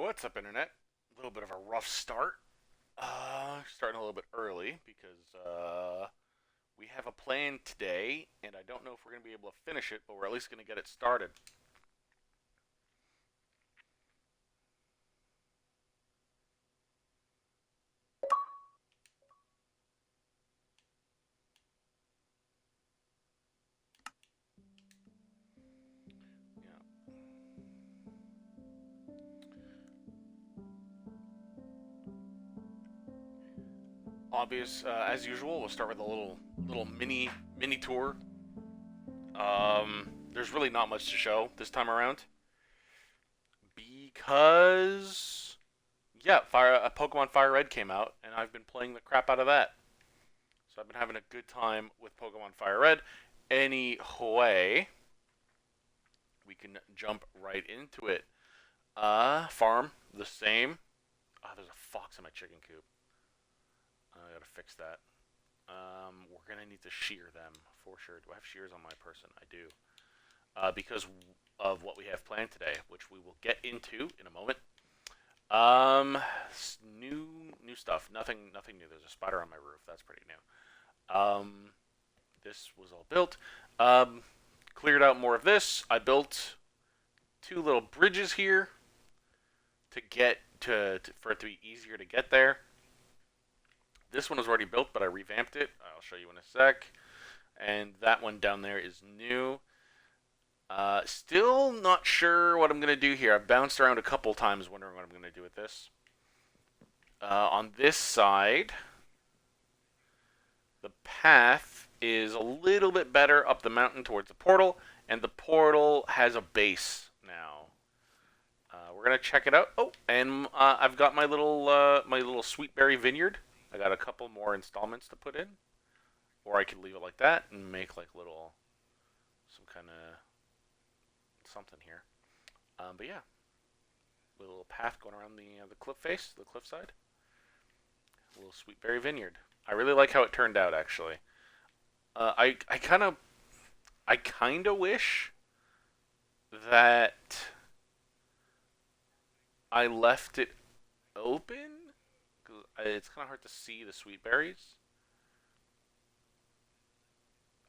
What's up, Internet? A little bit of a rough start. Starting a little bit early because we have a plan today, and I don't know if we're going to be able to finish it, but we're at least going to get it started. Yeah. Obvious, as usual, we'll start with a little mini tour. There's really not much to show this time around because Pokemon Fire Red came out, and I've been playing the crap out of that. So I've been having a good time with Pokemon Fire Red. Anyway, we can jump right into it. Farm, the same. There's a fox in my chicken coop. I gotta fix that. We're gonna need to shear them for sure. Do I have shears on my person? I do. Because of what we have planned today, which we will get into in a moment. New stuff. Nothing new. There's a spider on my roof. That's pretty new. This was all built. Cleared out more of this. I built two little bridges here to get for it to be easier to get there. This one was already built, but I revamped it. I'll show you in a sec. And that one down there is new. Still not sure what I'm going to do here. I've bounced around a couple times wondering what I'm going to do with this. On this side, the path is a little bit better up the mountain towards the portal, and the portal has a base now. We're going to check it out. Oh, and I've got my little sweet berry vineyard. I got a couple more installments to put in. Or I could leave it like that and make like some kind of something here. But yeah, a little path going around the cliff face, the cliffside. A little sweet berry vineyard. I really like how it turned out, actually. I kind of wish that I left it open. It's kind of hard to see the sweet berries.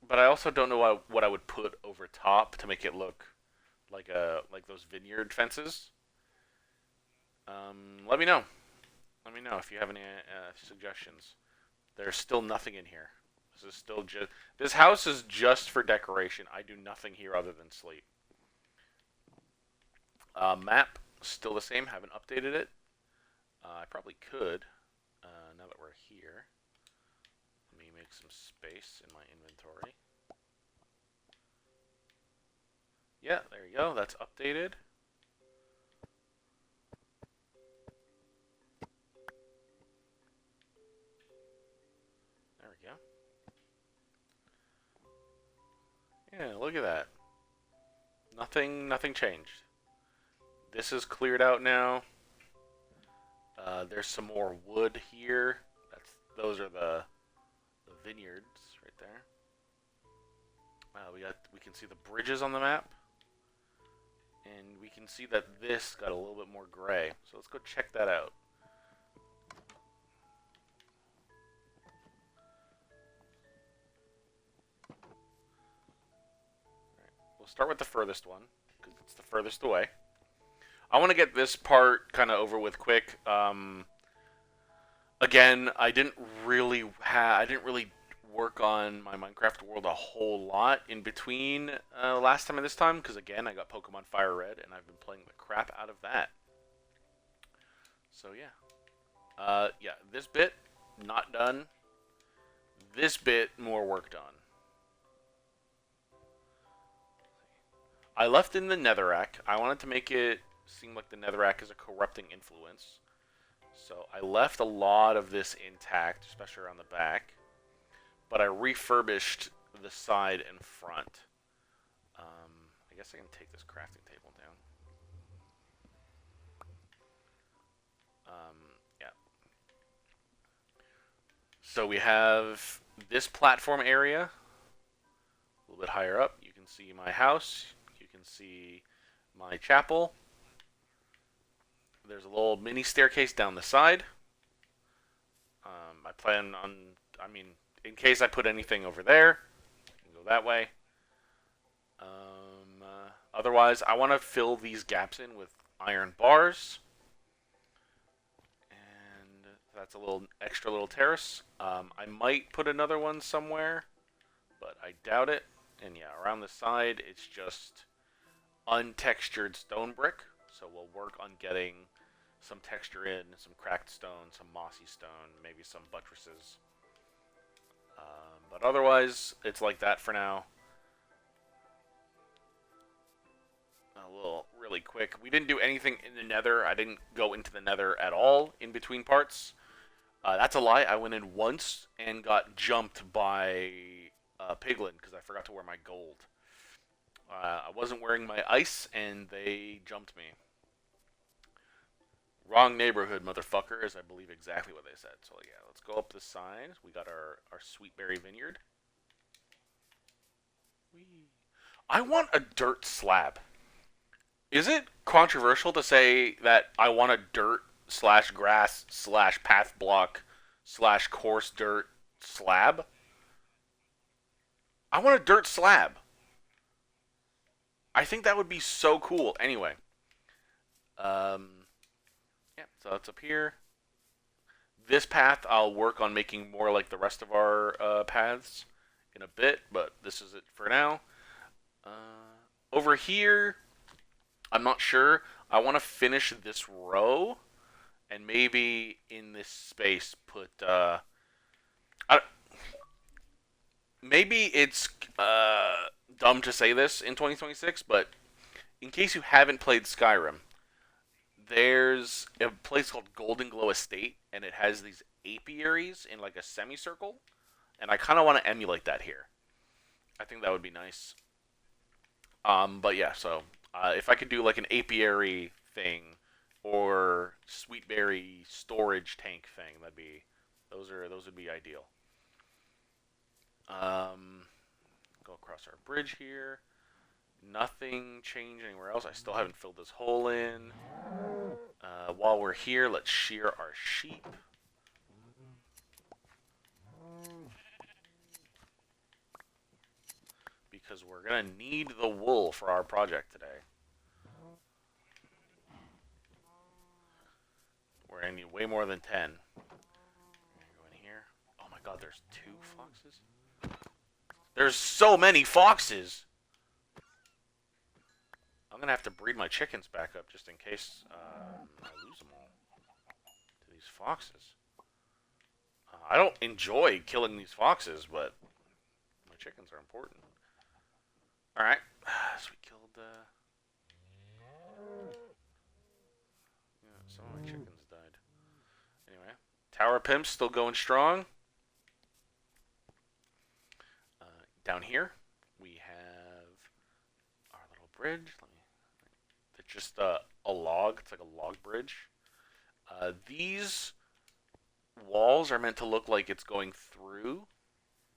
But I also don't know what I would put over top to make it look like those vineyard fences. Let me know. Let me know if you have any suggestions. There's still nothing in here. This house is just for decoration. I do nothing here other than sleep. Map still the same. Haven't updated it. I probably could. Now that we're here, let me make some space in my inventory. Yeah, there you go. That's updated. There we go. Yeah, look at that. Nothing changed. This is cleared out now. There's some more wood here. Those are the vineyards right there. We can see the bridges on the map, and we can see that this got a little bit more gray. So let's go check that out. We'll start with the furthest one because it's the furthest away. I want to get this part kind of over with quick. Again, I didn't really work on my Minecraft world a whole lot in between last time and this time because again, I got Pokemon Fire Red and I've been playing the crap out of that. So yeah, this bit not done. This bit more work done. I left in the Netherrack. I wanted to make it seem like the Netherrack is a corrupting influence. So I left a lot of this intact, especially around the back. But I refurbished the side and front. I guess I can take this crafting table down. Yeah. So we have this platform area. A little bit higher up. You can see my house. You can see my chapel. There's a little mini staircase down the side. I plan on, I mean, in case I put anything over there, I can go that way. Otherwise, I want to fill these gaps in with iron bars. And that's a little extra little terrace. I might put another one somewhere, but I doubt it. And yeah, around the side, it's just untextured stone brick. So we'll work on getting some texture in, some cracked stone, some mossy stone, maybe some buttresses. But otherwise, it's like that for now. A little really quick. We didn't do anything in the nether. I didn't go into the nether at all in between parts. That's a lie. I went in once and got jumped by Piglin because I forgot to wear my gold. I wasn't wearing my ice and they jumped me. Wrong neighborhood, motherfucker, is I believe exactly what they said. So yeah, let's go up this side. We got our sweetberry vineyard. Whee. I want a dirt slab. Is it controversial to say that I want a dirt slash grass slash path block slash coarse dirt slab? I want a dirt slab. I think that would be so cool. Anyway, yeah, so that's up here. This path I'll work on making more like the rest of our paths in a bit, but this is it for now. Over here, I'm not sure. I want to finish this row, and maybe in this space put. Maybe it's dumb to say this in 2026, but in case you haven't played Skyrim, there's a place called Golden Glow Estate, and it has these apiaries in like a semicircle, and I kind of want to emulate that here. I think that would be nice. But yeah, so if I could do like an apiary thing or sweetberry storage tank thing, that'd be those would be ideal. Go across our bridge here. Nothing changed anywhere else. I still haven't filled this hole in. While we're here, let's shear our sheep. Because we're going to need the wool for our project today. We're going to need way more than 10. Go in here. Oh my god, there's 2 foxes? There's so many foxes! I'm going to have to breed my chickens back up just in case I lose them all to these foxes. I don't enjoy killing these foxes, but my chickens are important. Alright, so we killed yeah, some of my chickens died. Anyway, Tower Pimp's still going strong. Down here, we have our little bridge. It's just a log. It's like a log bridge. These walls are meant to look like it's going through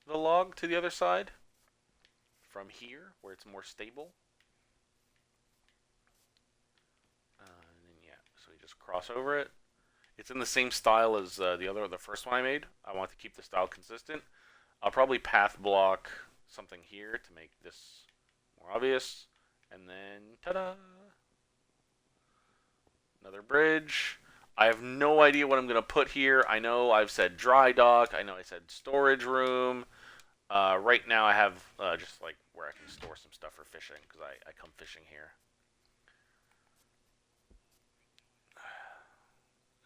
the log to the other side. From here, where it's more stable. And then, yeah, so we just cross over it. It's in the same style as the first one I made. I want to keep the style consistent. I'll probably path block something here to make this more obvious. And then, ta-da! Another bridge. I have no idea what I'm going to put here. I know I've said dry dock. I know I said storage room. Right now I have just like where I can store some stuff for fishing, because I come fishing here.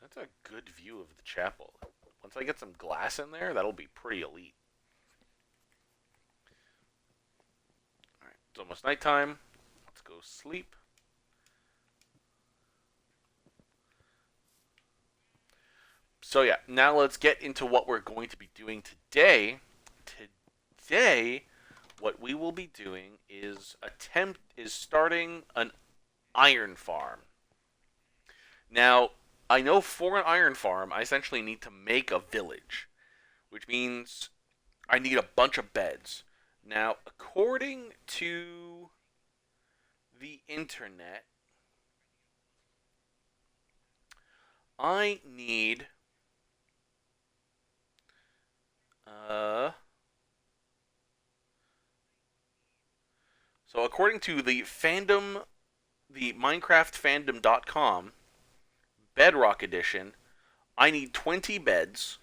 That's a good view of the chapel. Once I get some glass in there, that'll be pretty elite. Alright, it's almost nighttime. Let's go sleep. So yeah, now let's get into what we're going to be doing today. Today, what we will be doing is starting an iron farm. Now, I know for an iron farm, I essentially need to make a village, which means I need a bunch of beds. Now, according to the internet, I need uh so according to the minecraftfandom.com Bedrock edition, I need 20 beds,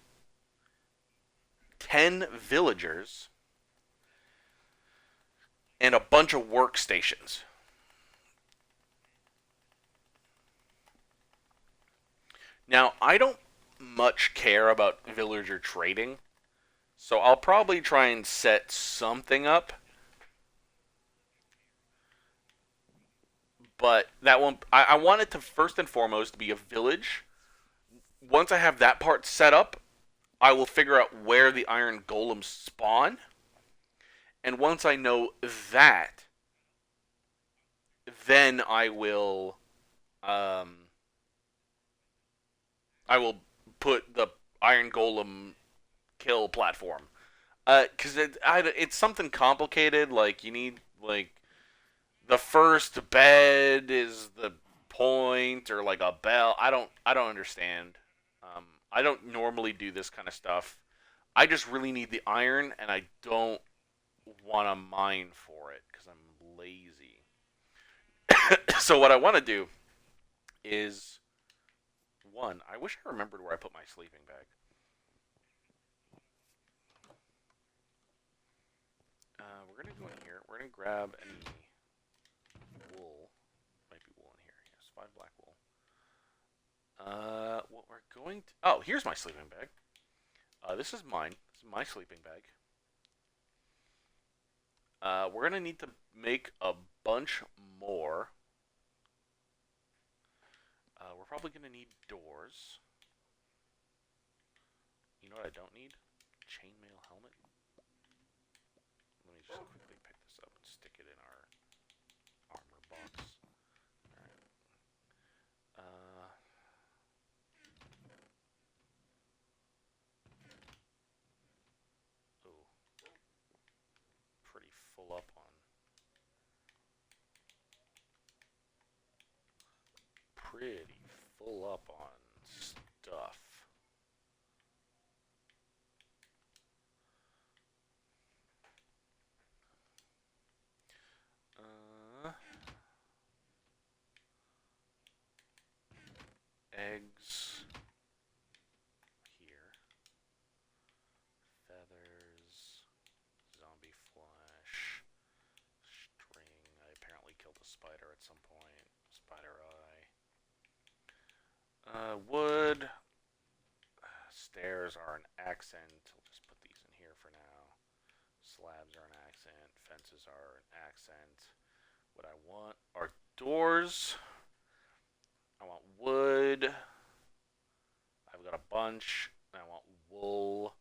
10 villagers, and a bunch of workstations. Now, I don't much care about villager trading, so I'll probably try and set something up, but that won't. I want it to first and foremost be a village. Once I have that part set up, I will figure out where the iron golems spawn, and once I know that, then um, I will put the iron golem kill platform. Because it's something complicated. Like you need like the first bed is the point or like a bell. I don't understand. I don't normally do this kind of stuff. I just really need the iron, and I don't want to mine for it because I'm lazy. So what I want to do is one. I wish I remembered where I put my sleeping bag. We're gonna go in here. We're gonna grab any wool. Might be wool in here. Yes, 5 black wool. What we're going to... Oh, here's my sleeping bag. This is mine. This is my sleeping bag. We're going to need to make a bunch more. We're probably going to need doors. You know what I don't need? Chainmail helmet. Let me just quickly pick this up and stick it in our armor box. Alright. Ooh. Pretty full up on... Pretty full up on stuff. Eggs here, feathers, zombie flesh, string. I apparently killed a spider at some point. Spider eye. Wood. Stairs are an accent. We'll just put these in here for now. Slabs are an accent. Fences are an accent. What I want are doors. I want wood. I've got a bunch. I want wool.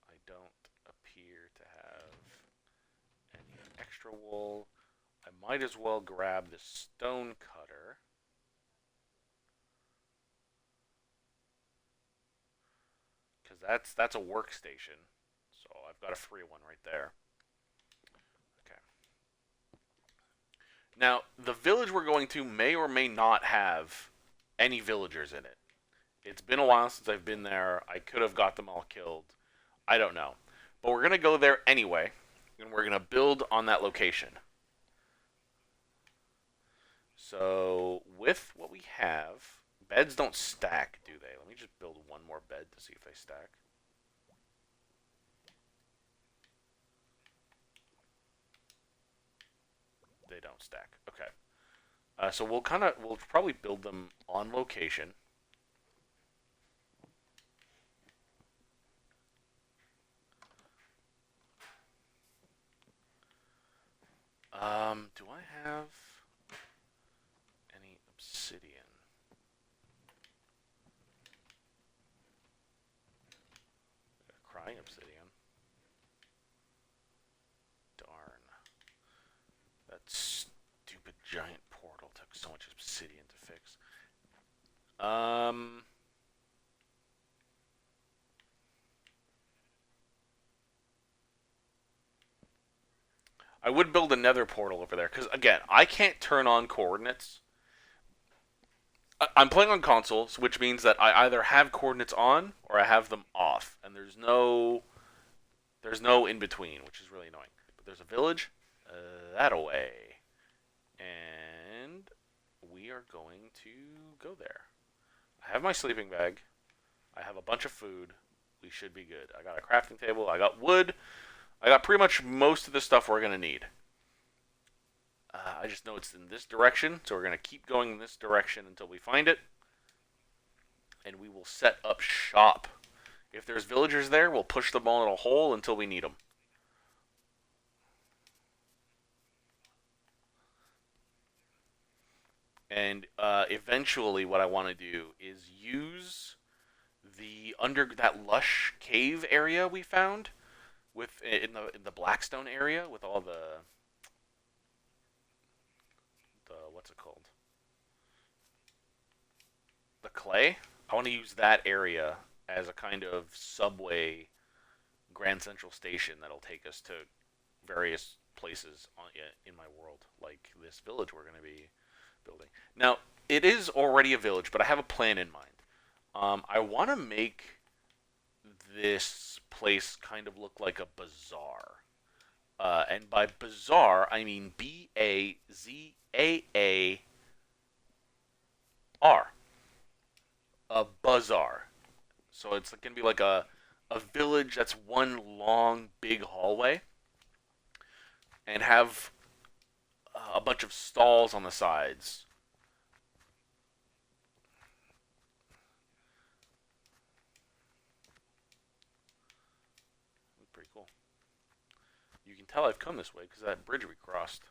I don't appear to have any extra wool. I might as well grab the stone cutter. Because that's a workstation. So I've got a free one right there. Okay. Now, the village we're going to may or may not have any villagers in it. It's been a while since I've been there. I could have got them all killed. I don't know. But we're going to go there anyway, and we're going to build on that location. So, with what we have, beds don't stack, do they? Let me just build one more bed to see if they stack. They don't stack. Okay. So we'll probably build them on location. Do I have any obsidian? Crying obsidian. Darn. That stupid giant portal took so much obsidian to fix. I would build another portal over there because again, I can't turn on coordinates. I'm playing on consoles, which means that I either have coordinates on or I have them off, and there's no in between, which is really annoying. But there's a village that away, and we are going to go there. I have my sleeping bag. I have a bunch of food. We should be good. I got a crafting table. I got wood. I got pretty much most of the stuff we're going to need. I just know it's in this direction, so we're going to keep going in this direction until we find it. And we will set up shop. If there's villagers there, we'll push them all in a hole until we need them. And eventually what I want to do is use the under that lush cave area we found with in the Blackstone area with all the what's it called, the clay. I want to use that area as a kind of subway Grand Central Station that'll take us to various places in my world, like this village we're going to be building. Now, it is already a village, but I have a plan in mind. I want to make this place kind of look like a bazaar. And by bazaar, I mean Bazaar. A bazaar. So it's going to be like a village that's one long, big hallway. And have a bunch of stalls on the sides. Pretty cool. You can tell I've come this way because of that bridge we crossed.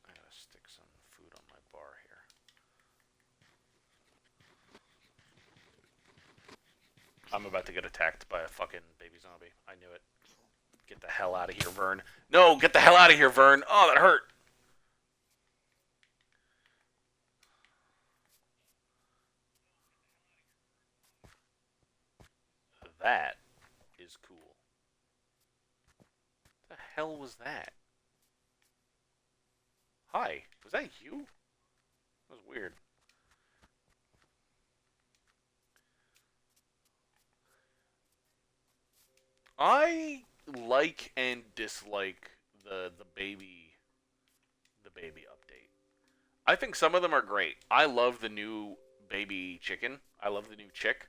I gotta stick some food on my bar here. I'm about to get attacked by a fucking baby zombie. I knew it. Get the hell out of here, Vern. No, get the hell out of here, Vern. Oh, that hurt. That is cool. What the hell was that? Hi. Was that you? That was weird. I like and dislike the baby update. I think some of them are great. I love the new baby chicken. I love the new chick.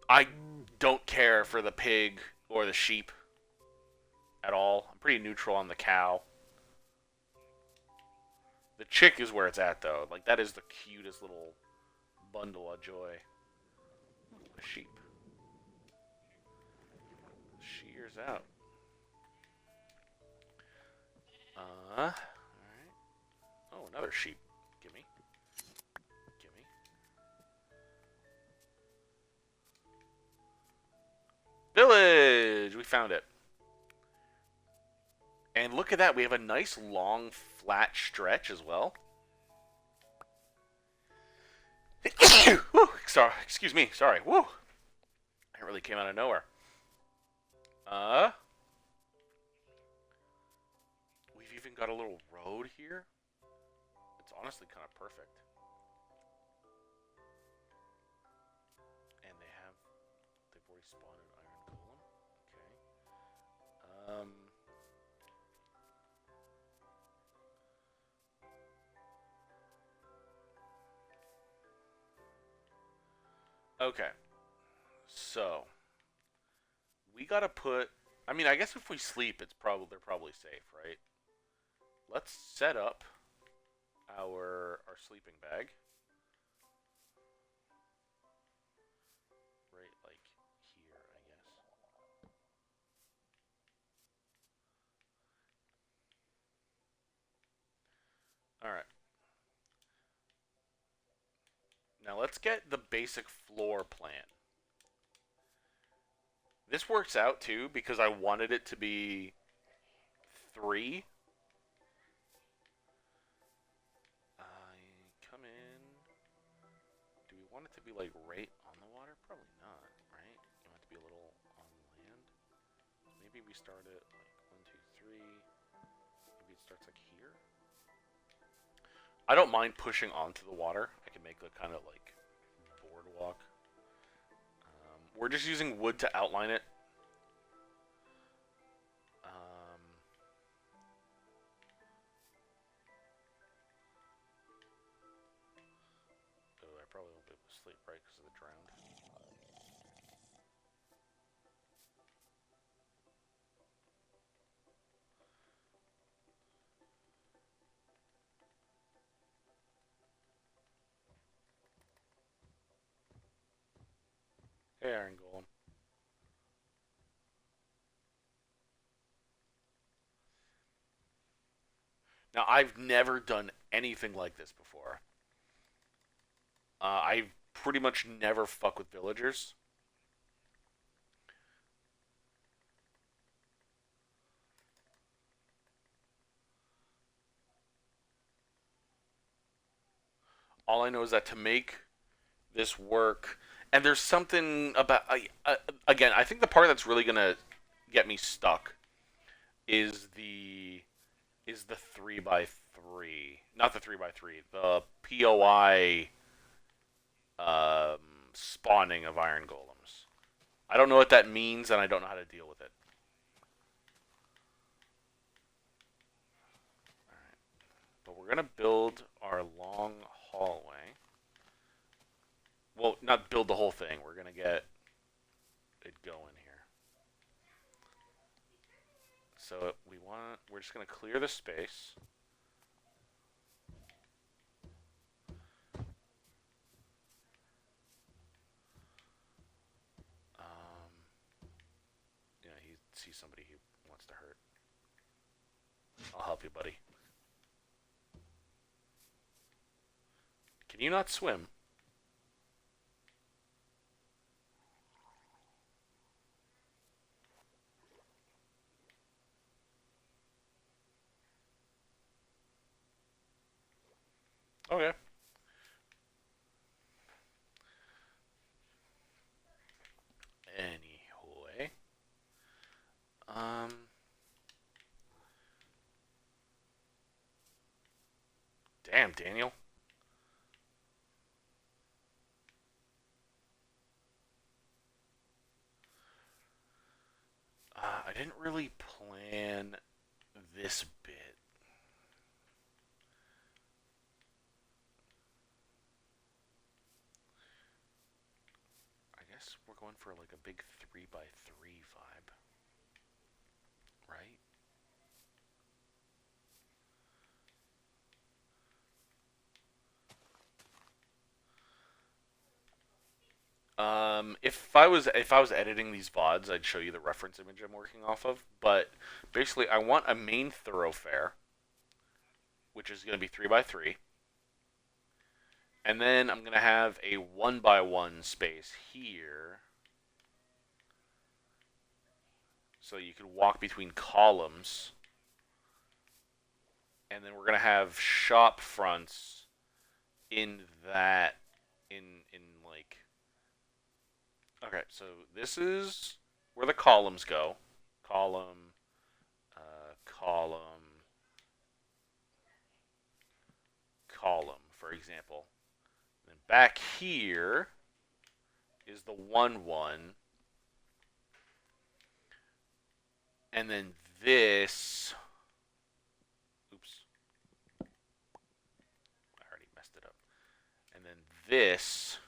I don't care for the pig or the sheep at all. I'm pretty neutral on the cow. The chick is where it's at though. Like that is the cutest little bundle of joy. A sheep. Shears out. Alright. Oh, another sheep. Gimme. Gimme. Village! We found it. And look at that. We have a nice long flat stretch as well. Woo! Sorry. Excuse me. Sorry. Woo! It really came out of nowhere. We've even got a little road here. It's honestly kind of perfect. And they've already spawned an iron golem. Okay. So we gotta put. I mean, I guess if we sleep, they're probably safe, right? Let's set up our sleeping bag right like here, I guess. All right. Now let's get the basic floor plan. This works out too because I wanted it to be 3. Come in. Do we want it to be like right on the water? Probably not, right? You want it to be a little on land. Maybe we start at like 1, 2, 3. Maybe it starts like here. I don't mind pushing onto the water. I can make a kind of like boardwalk. We're just using wood to outline it. Oh, I probably won't be able to sleep right because of the drowned. Hey, Iron Golem. Now, I've never done anything like this before. I pretty much never fuck with villagers. All I know is that to make this work, and there's something about again. I think the part that's really gonna get me stuck is the 3x3, not the 3x3, the POI um, spawning of iron golems. I don't know what that means, and I don't know how to deal with it. All right, but we're gonna build our long hallway. Well, not build the whole thing. We're gonna get it going here. So we're just gonna clear the space. Yeah, he sees somebody he wants to hurt. I'll help you, buddy. Can you not swim? Okay. Anyway, um, damn, Daniel. I didn't really plan this bit. I guess we're going for like a big 3x3 vibe, right? If I was editing these VODs, I'd show you the reference image I'm working off of. But basically, I want a main thoroughfare, which is going to be 3x3, and then I'm going to have a 1x1 space here, so you could walk between columns, and then we're going to have shop fronts in that in like. Okay, so this is where the columns go. Column, column, column, for example. And back here is the 1-1. And then this. Oops. I already messed it up. And then this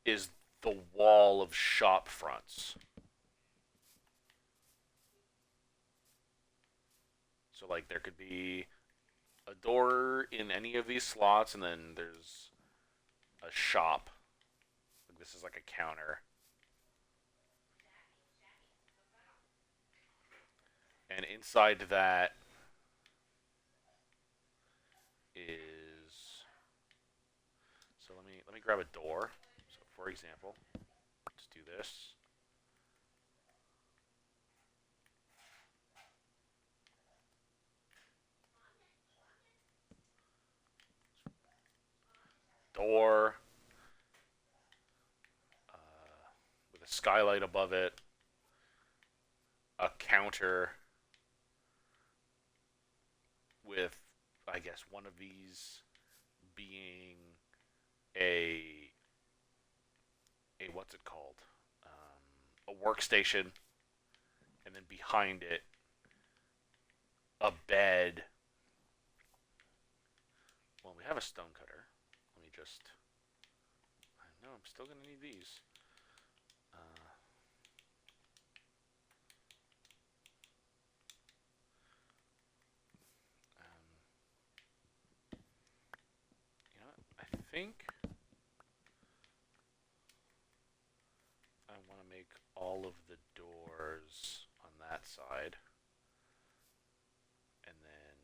is the wall of shop fronts. So, like, there could be a door in any of these slots, and then there's a shop. Like, this is like a counter. And inside that is. So let me grab a door. So, for example, let's do this. Door. skylight above it, a counter with, I guess, one of these being a what's it called? A workstation, and then behind it, a bed. Well, we have a stone cutter. Let me just. I know I'm still gonna need these. You know what? I think I want to make all of the doors on that side, and then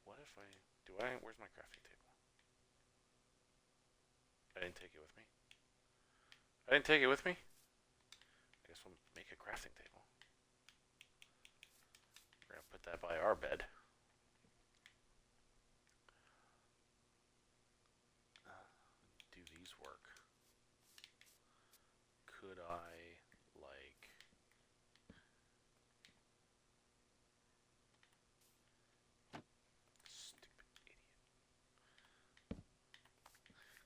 what if I do I? Where's my crafting table? I didn't take it with me. I didn't take it with me. I guess we'll make a crafting table. We're gonna put that by our bed. Do these work? Could I, like... Stupid idiot.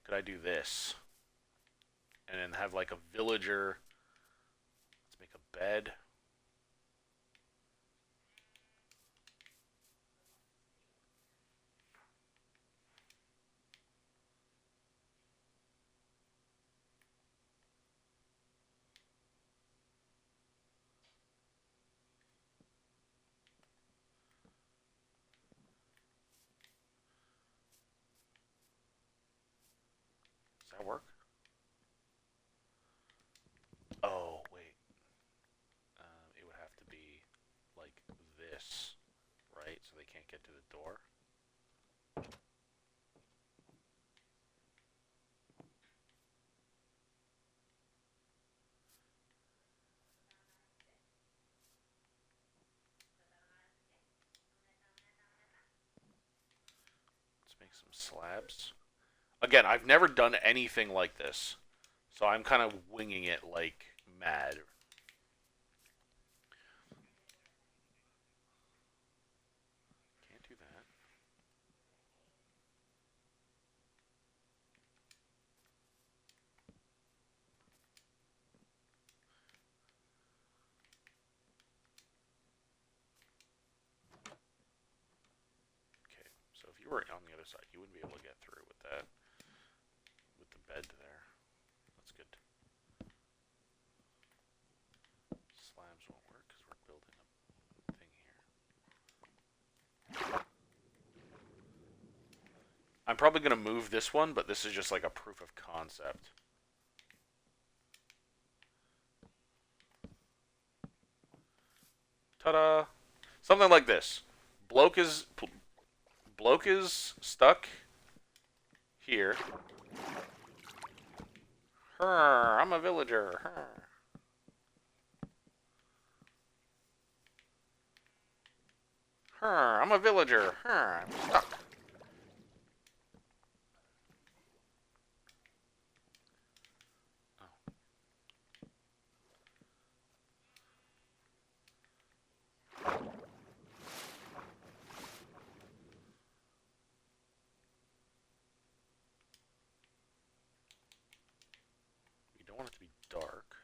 Could I do this? And then have, like, a villager... Let's make a bed. Does that work? Oh, wait. It would have to be like this, right? So they can't get to the door. Let's make some slabs. Again, I've never done anything like this, so I'm kind of winging it like mad. Can't do that. Okay, so if you were on the other side, you wouldn't be able to get through with that, with the bed there. That's good. Slabs won't work because we're building a thing here. I'm probably going to move this one, but this is just like a proof of concept. Ta-da! Something like this. Bloke is stuck here. I'm a villager. I'm a villager. I'm stuck. You don't want it to be dark.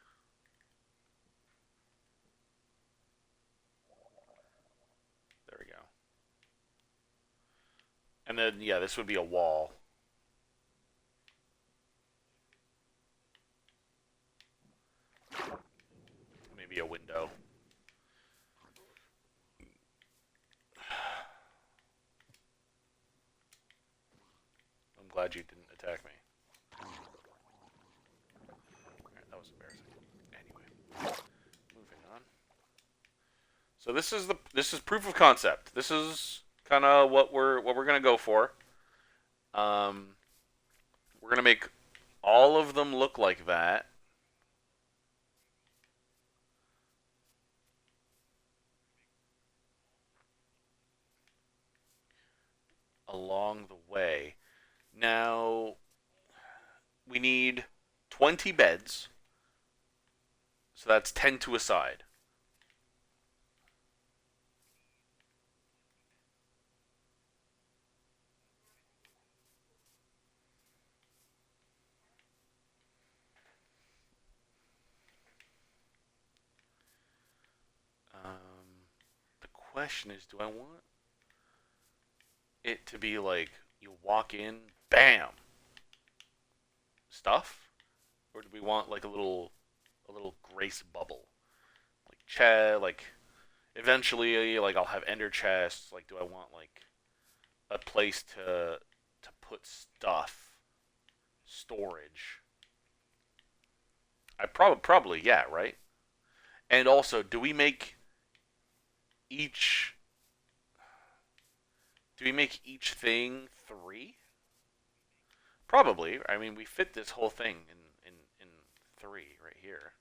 There we go. And then, yeah, this would be a wall. Maybe a window. I'm glad you didn't attack me. Alright, that was embarrassing. Anyway, moving on. So this is proof of concept. This is kind of what we're gonna go for. We're gonna make all of them look like that. along the way. Now, we need 20 beds, so that's 10 to a side. The question is, do I want it to be like you walk in, bam, stuff, or do we want like a little grace bubble, like like eventually, like I'll have ender chests. Like, do I want like a place to put stuff, storage? I probably yeah, right. And also, each do we make each thing three? Probably. I mean, we fit this whole thing in three right here.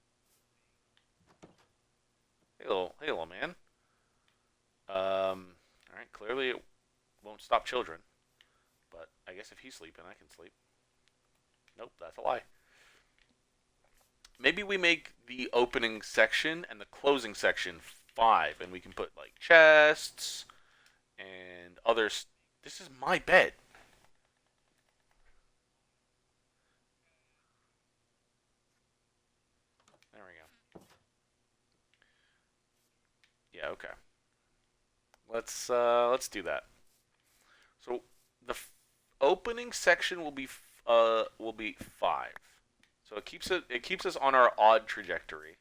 Hey, little man. All right. Clearly, it won't stop children. But I guess if he's sleeping, I can sleep. Nope, that's a lie. Maybe we make the opening section and the closing section five, and we can put like chests and others. This is my bed. There we go. Yeah. Okay. Let's do that. So the opening section will be five. So it keeps us on our odd trajectory.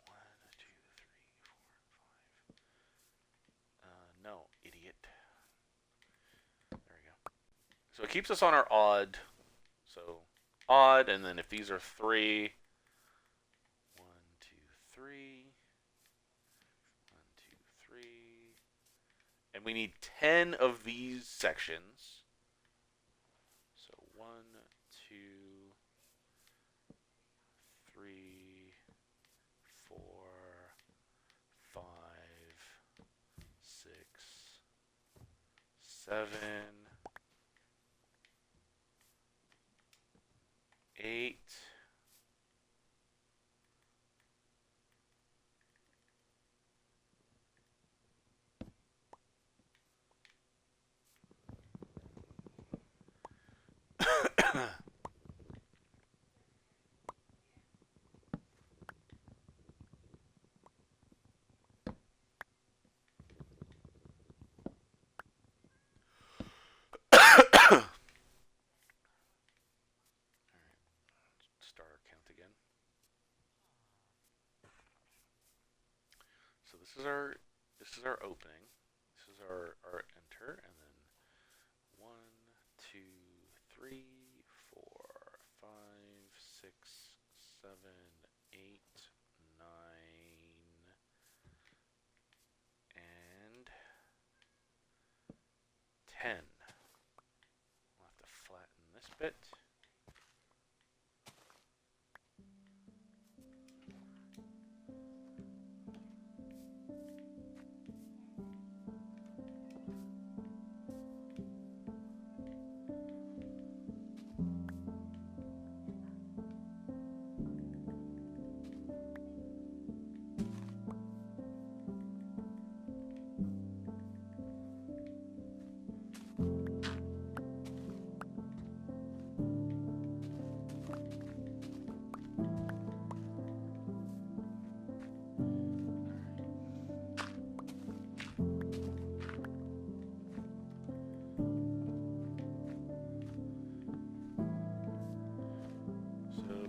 One, two, three, four, five. No, idiot. There we go. So it keeps us on our odd. So odd, and then if these are three, one, two, three, one, two, three, and we need 10 of these sections. So one, two, three, four, five, six, seven, eight. Start our count again. So this is our opening. This is our enter, and then one, two, three, four, five, six, seven, eight, nine, and 10. We'll have to flatten this bit.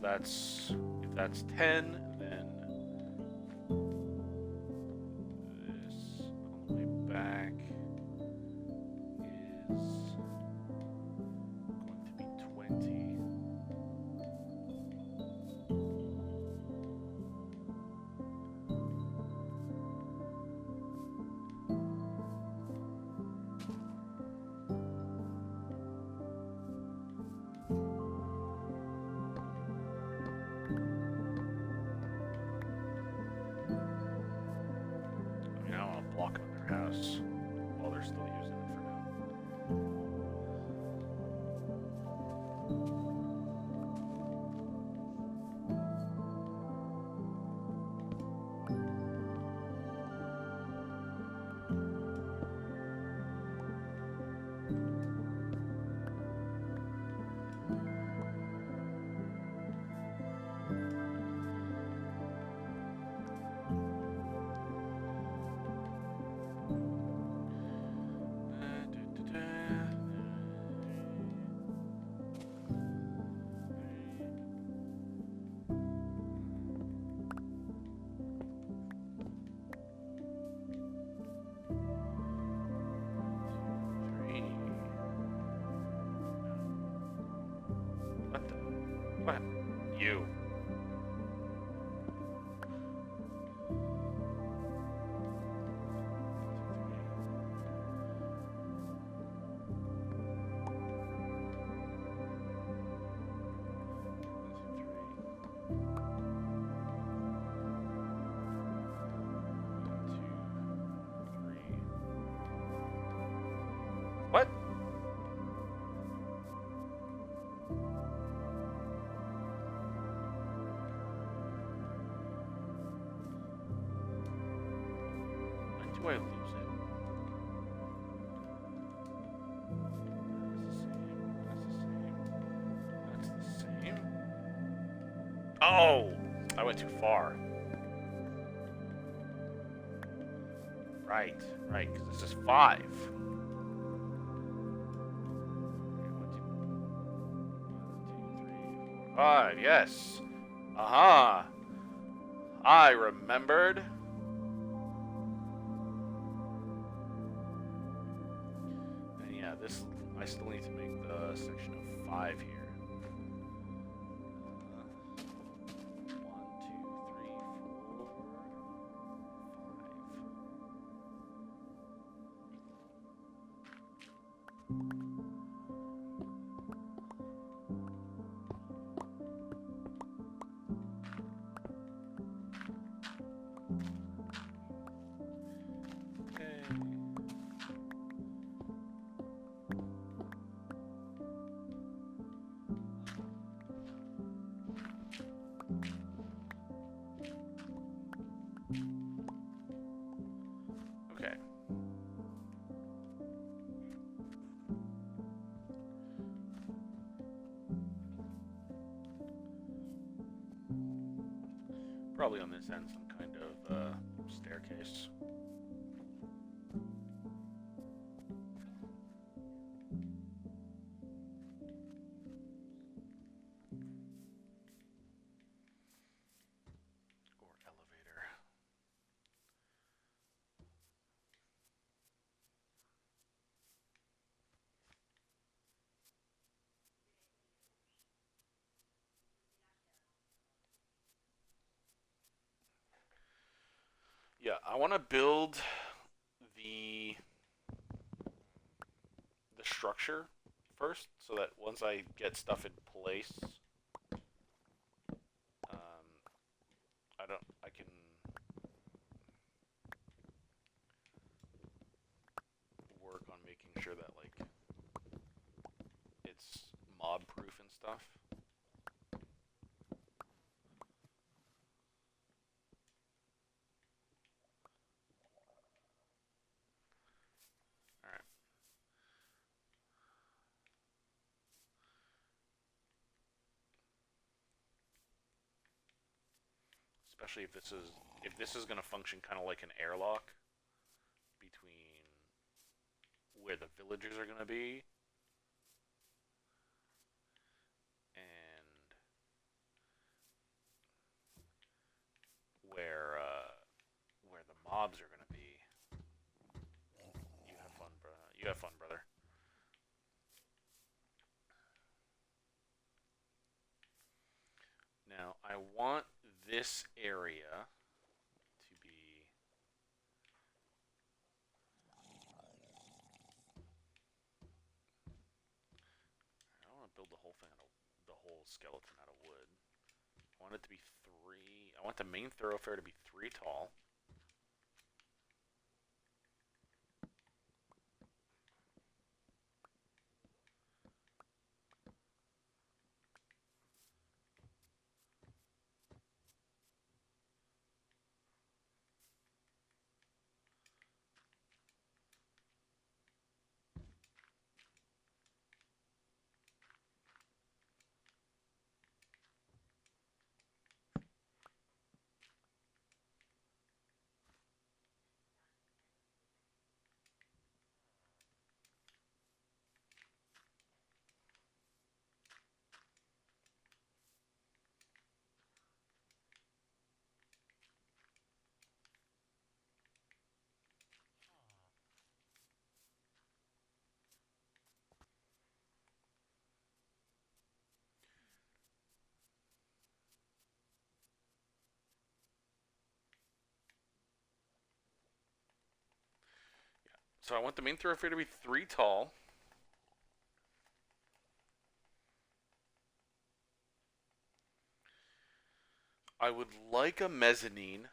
That's if that's 10, then this on the way back is going to be 20. What? When do I lose it? That's the same. Oh! I went too far. Right, because this is 5. 5, yes. Aha! I remembered. And yeah, this, I still need to make the section of 5 here. 1, 2, 3, 4, 5. Okay. Probably on this end, some kind of staircase. Or elevator. Yeah, I want to build the structure first, so that once I get stuff in place, I can work on making sure that like it's mob proof and stuff. All right. Especially if this is going to function kind of like an airlock between where the villagers are going to be and where the mobs are going to be. You have fun, bro. You have fun, brother. Now, I want this area to be... I don't want to build the whole thing out of... the whole skeleton out of wood. I want it to be 3... I want the main thoroughfare to be 3 tall. So I want the main thoroughfare to be 3 tall. I would like a mezzanine.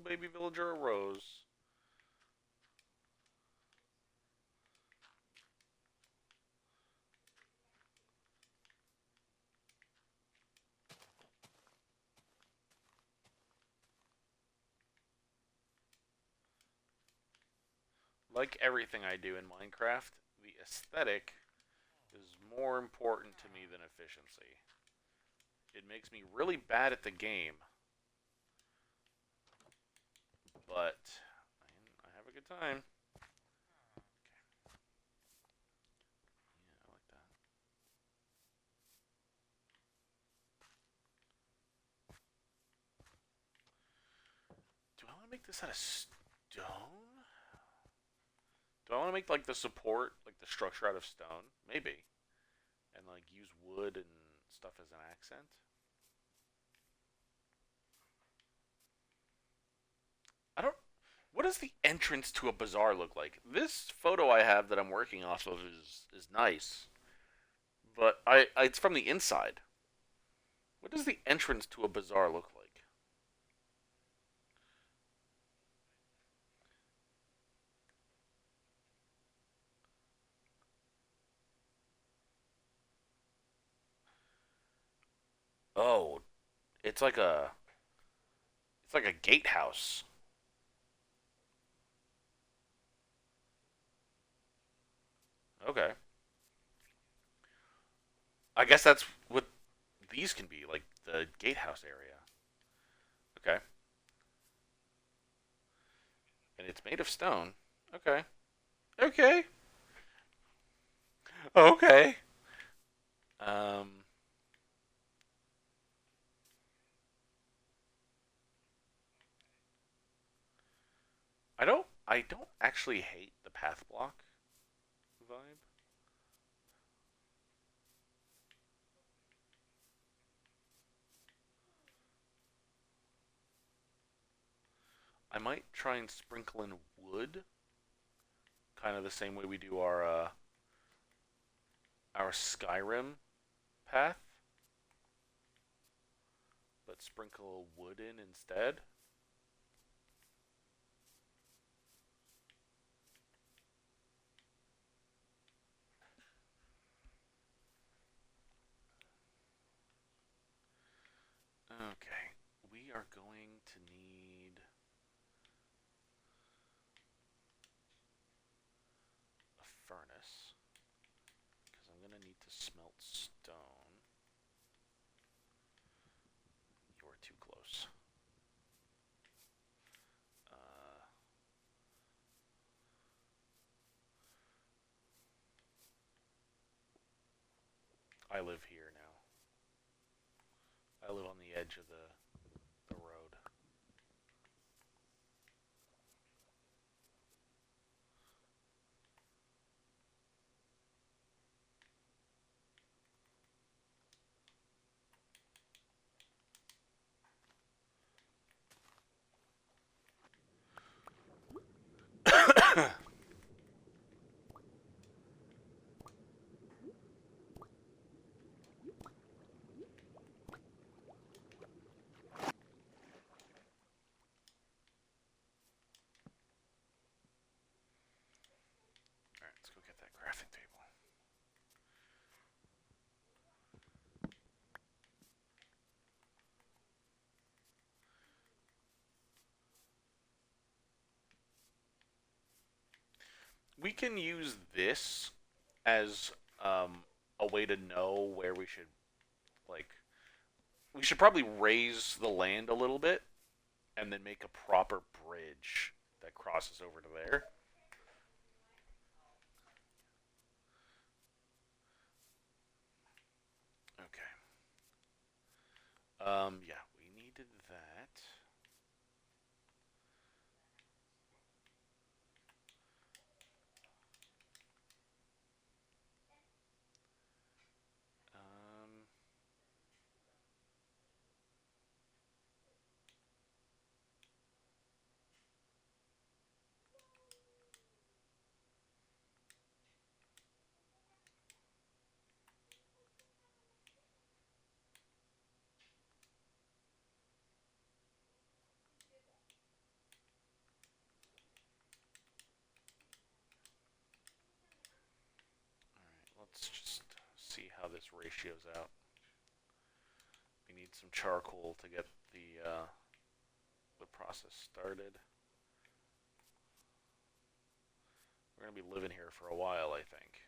baby villager arose. Like everything I do in Minecraft, the aesthetic is more important to me than efficiency. It makes me really bad at the game, but I have a good time. Yeah, I like that. Do I want to make this out of stone? Do I want to make like the support, like the structure out of stone? Maybe. And like use wood and stuff as an accent? I don't. What does the entrance to a bazaar look like? This photo I have that I'm working off of is nice, but it's from the inside. What does the entrance to a bazaar look like? Oh, it's like a it's like a gatehouse. Okay, I guess that's what these can be, like the gatehouse area. Okay, and it's made of stone. Okay, okay, okay. Um, I don't actually hate the path block vibe. I might try and sprinkle in wood, kind of the same way we do our Skyrim path, but sprinkle wood in instead. Okay, we are going to need a furnace because I'm gonna need to smelt stone. You're too close. Uh, I live here now. I live on the edge of the road. Alright, let's go get that crafting table. We can use this as a way to know where we should, like, we should probably raise the land a little bit and then make a proper bridge that crosses over to there. Okay. Yeah, we needed that. Um, let's just see how this ratios out. We need some charcoal to get the process started. We're gonna be living here for a while, I think.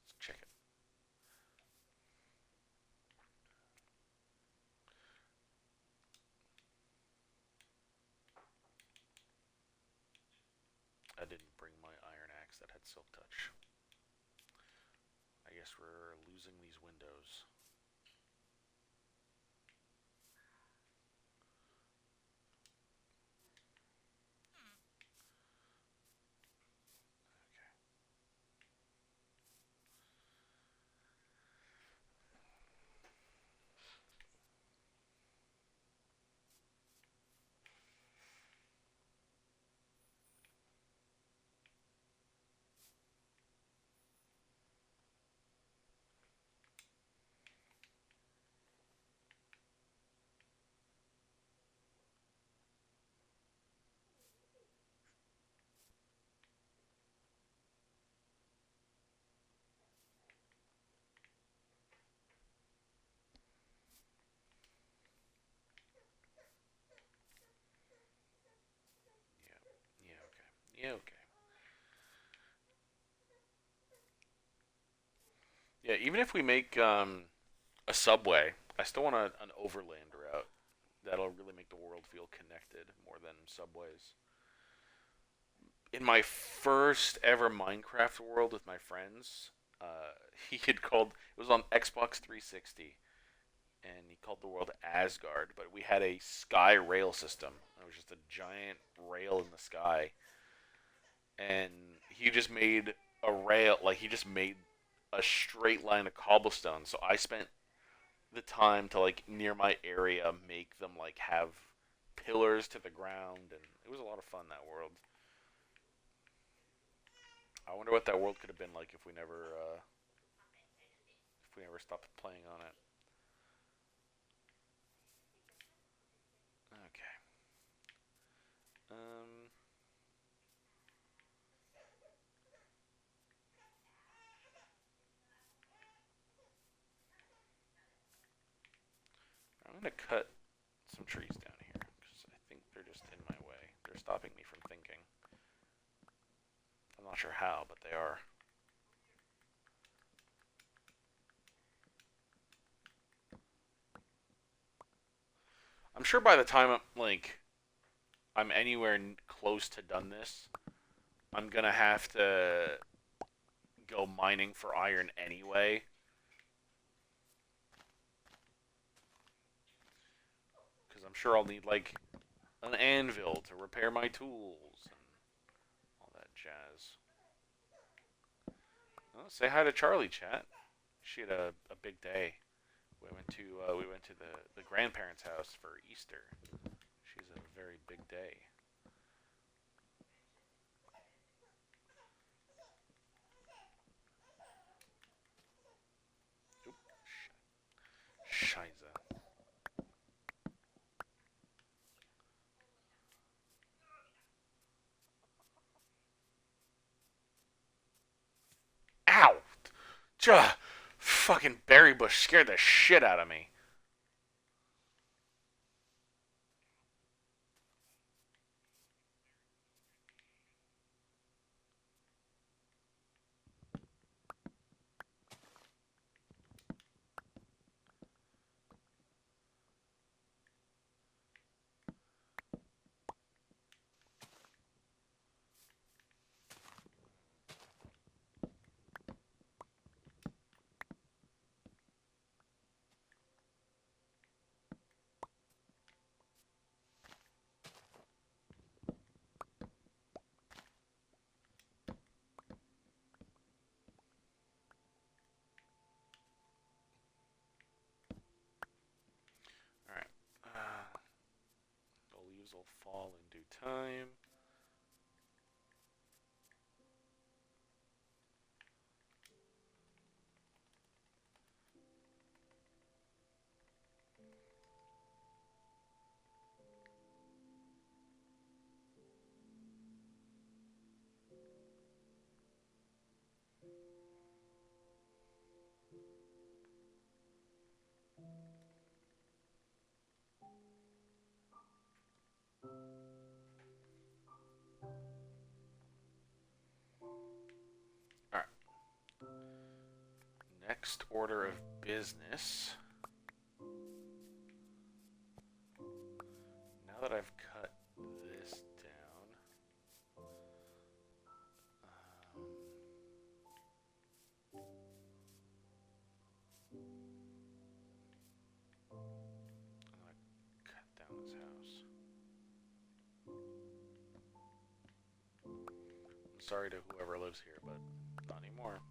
Let's check it. I didn't bring my iron axe that had silk touch. I guess we're losing these windows. Yeah, yeah, okay. Yeah, okay. Yeah, even if we make a subway, I still want an overland route. That'll really make the world feel connected more than subways. In my first ever Minecraft world with my friends, he had called it was on Xbox 360, and he called the world Asgard. But we had a sky rail system. It was just a giant rail in the sky, and he just made a rail like he just made a straight line of cobblestone. So I spent the time to like near my area make them like have pillars to the ground, and it was a lot of fun that world. I wonder what that world could have been like if we never stopped playing on it. Okay. Um, I'm gonna cut some trees down here because I think they're just in my way. They're stopping me from thinking. I'm not sure how, but they are. I'm sure by the time I'm anywhere close to done this, I'm gonna have to go mining for iron anyway. Because I'm sure I'll need like an anvil to repair my tools and all that jazz. Oh, say hi to Charlie, chat. She had a big day. We went to the grandparents' house for Easter. She's a very big day. Oop, Shiza. Ow! Juh! Fucking berry bush scared the shit out of me. Alright. The leaves will fall in due time. Next order of business. Now that I've cut this down, I'm gonna cut down this house. I'm sorry to whoever lives here, but not anymore.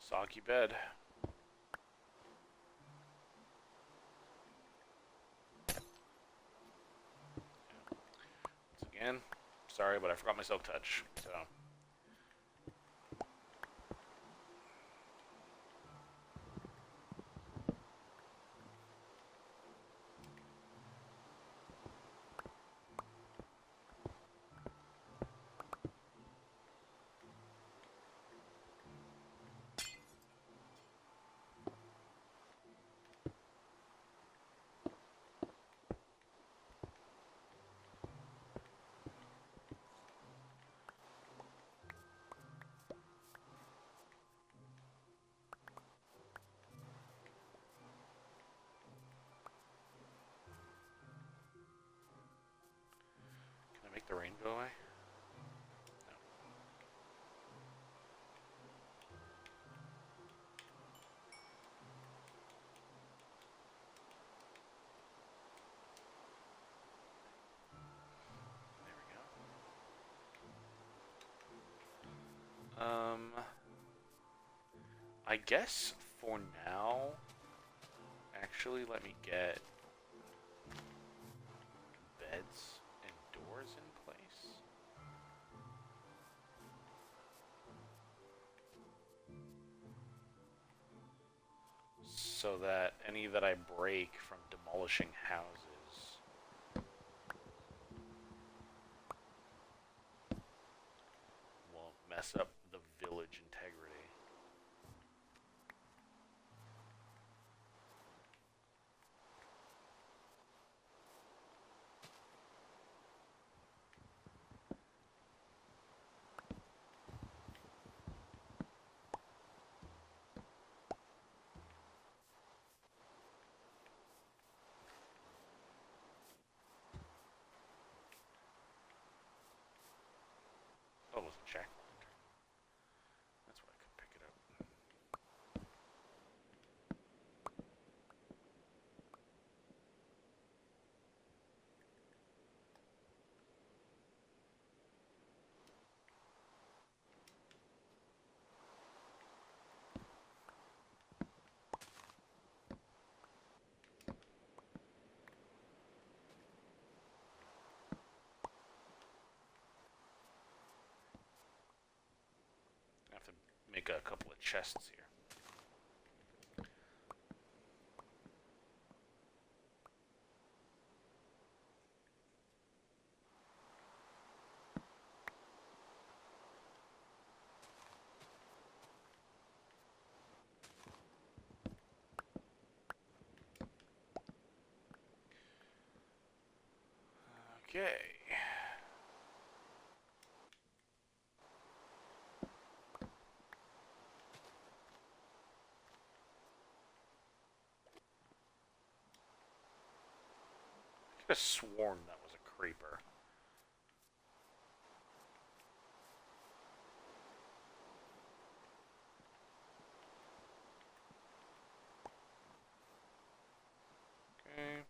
Soggy bed. Once again, sorry, but I forgot my silk touch. So. Can I make the rain go away? No. There we go. I guess for now, actually, let me get beds and doors in place. So that any that I break from demolishing houses won't mess up the village integrity. Oh, it was a jack lantern. That's why I couldn't pick it up. I have to make a couple of chests here. Okay. I could have sworn that was a creeper. Okay.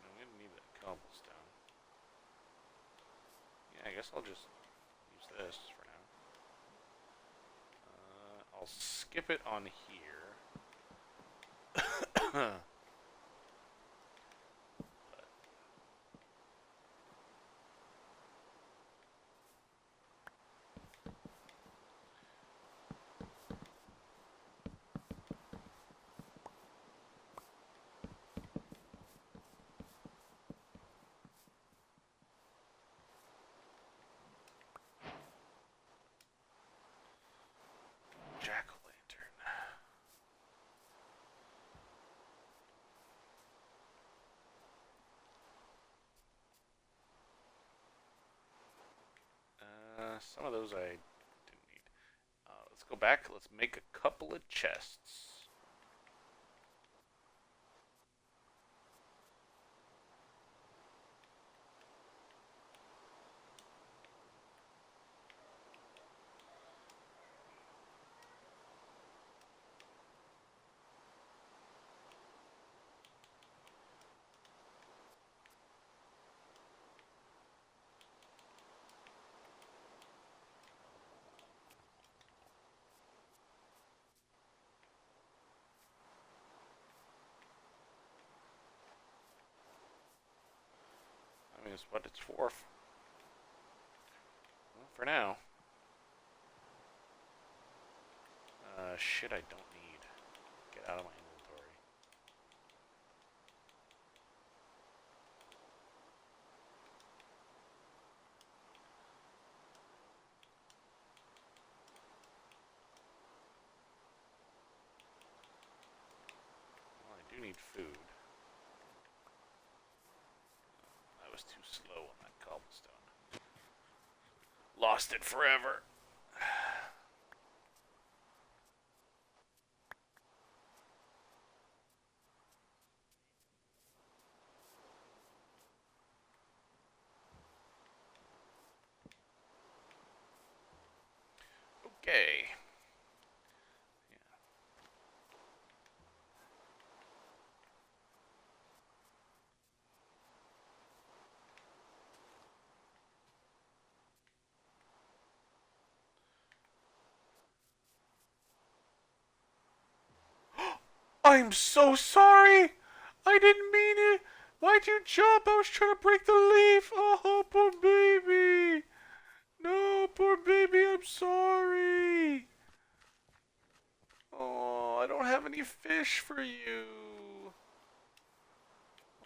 I'm gonna need that cobblestone. Yeah, I guess I'll just use this for now. I'll skip it on here. Jack-o'-lantern. Some of those I didn't need. Let's go back. Let's make a couple of chests. I mean, it's what it's for. Well, for now. Shit I don't need. Get out of my inventory. Well, I do need food. I was too slow on that cobblestone. Lost it forever. Okay. I'm so sorry. I didn't mean it. Why'd you jump? I was trying to break the leaf. Oh, poor baby. No, poor baby. I'm sorry. Oh, I don't have any fish for you.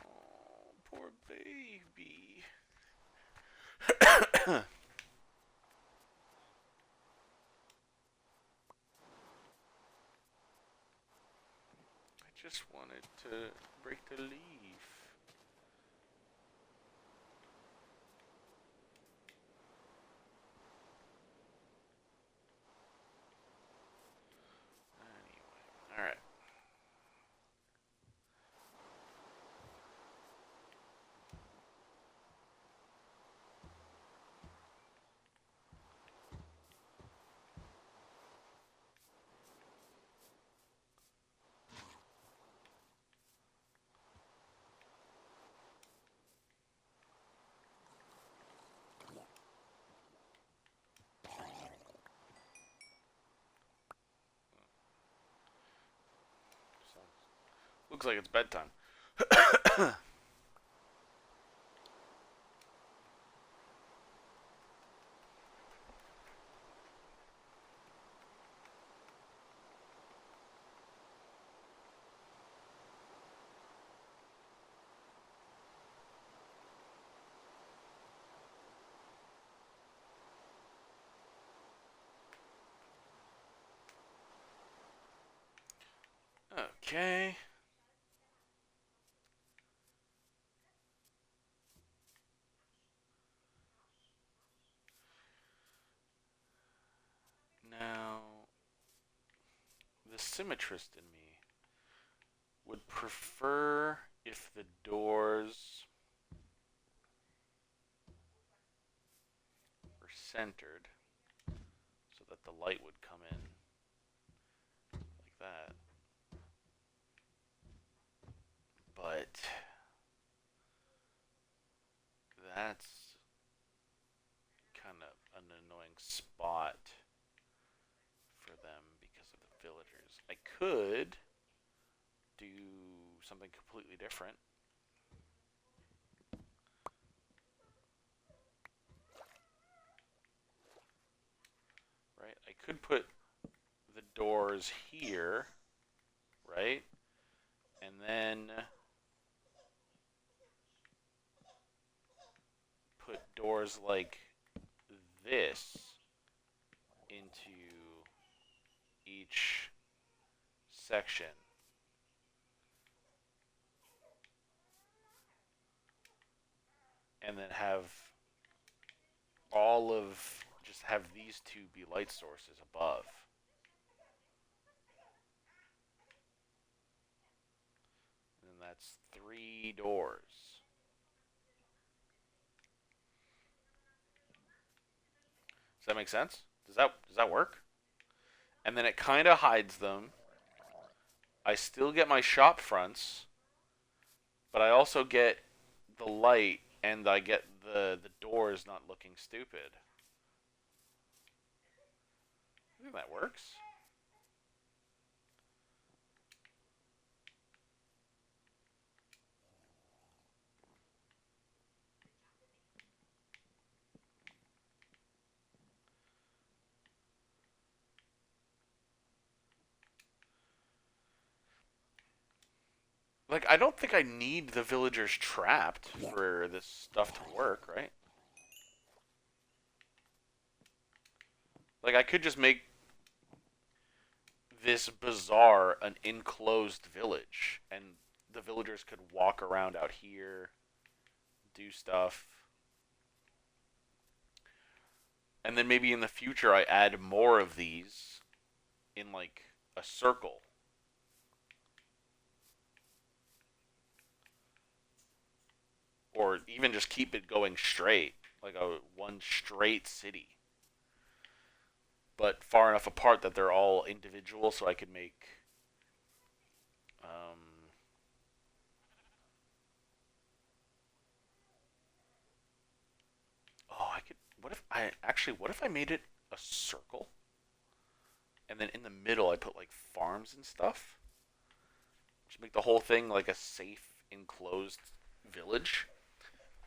Oh, poor baby. I just wanted to break the leaf. Anyway, alright. Looks like it's bedtime. Okay. Now, the symmetrist in me would prefer if the doors were centered so that the light would come in like that. But that's kind of an annoying spot for them because of the villagers. I could do something completely different. Right? I could put the doors here, right? And then put doors like this into each section. And then have just have these two be light sources above. And that's 3 doors. Does that make sense? Does that work? And then it kind of hides them. I still get my shop fronts, but I also get the light and I get the doors not looking stupid. I think that works. Like, I don't think I need the villagers trapped for this stuff to work, right? Like, I could just make this bazaar an enclosed village, and the villagers could walk around out here, do stuff. And then maybe in the future I add more of these in, like, a circle. Or even just keep it going straight, like a one straight city, but far enough apart that they're all individual, so I could make. Um, oh, I could. What if I made it a circle, and then in the middle I put like farms and stuff. Just make the whole thing like a safe enclosed village,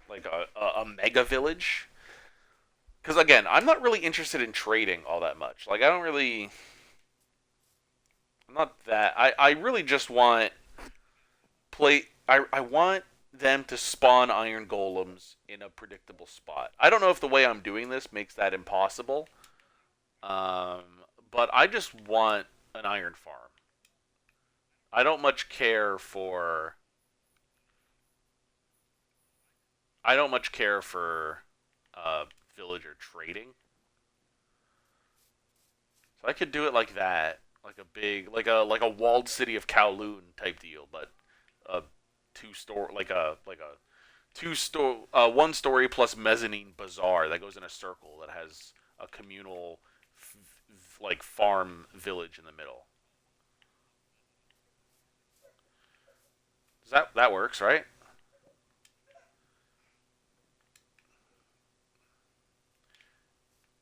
like a mega village. Because again, I'm not really interested in trading all that much. Like I don't really. I'm not that. I really just want play. I want them to spawn iron golems in a predictable spot. I don't know if the way I'm doing this makes that impossible, um, but I just want an iron farm. I don't much care for. I don't much care for villager trading. So I could do it like that, like a big, like a walled city of Kowloon type deal, but a like a 1 story plus mezzanine bazaar that goes in a circle that has a communal like farm village in the middle. Does that works, right?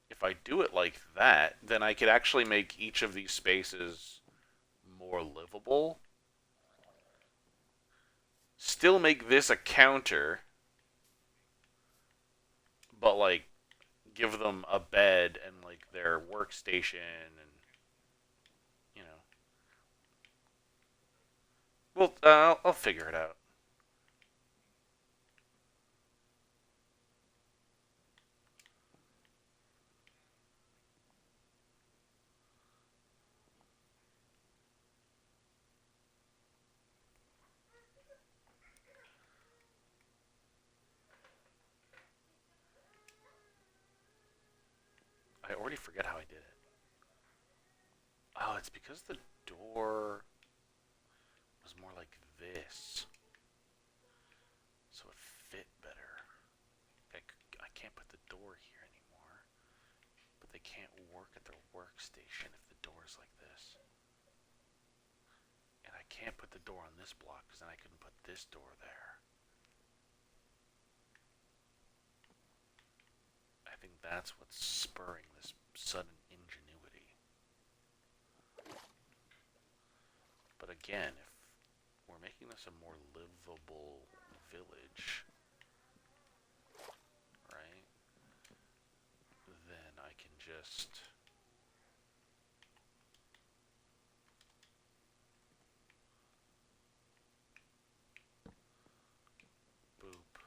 If I do it like that, then I could actually make each of these spaces more livable. Still make this a counter, but like give them a bed and like their workstation and you know. Well, I'll figure it out. already forget how I did it. Oh, it's because the door was more like this. So it fit better. I can't put the door here anymore. But they can't work at their workstation if the door's like this. And I can't put the door on this block because then I couldn't put this door there. I think that's what's spurring this sudden ingenuity. But again, if we're making this a more livable village, right, then I can just... boop.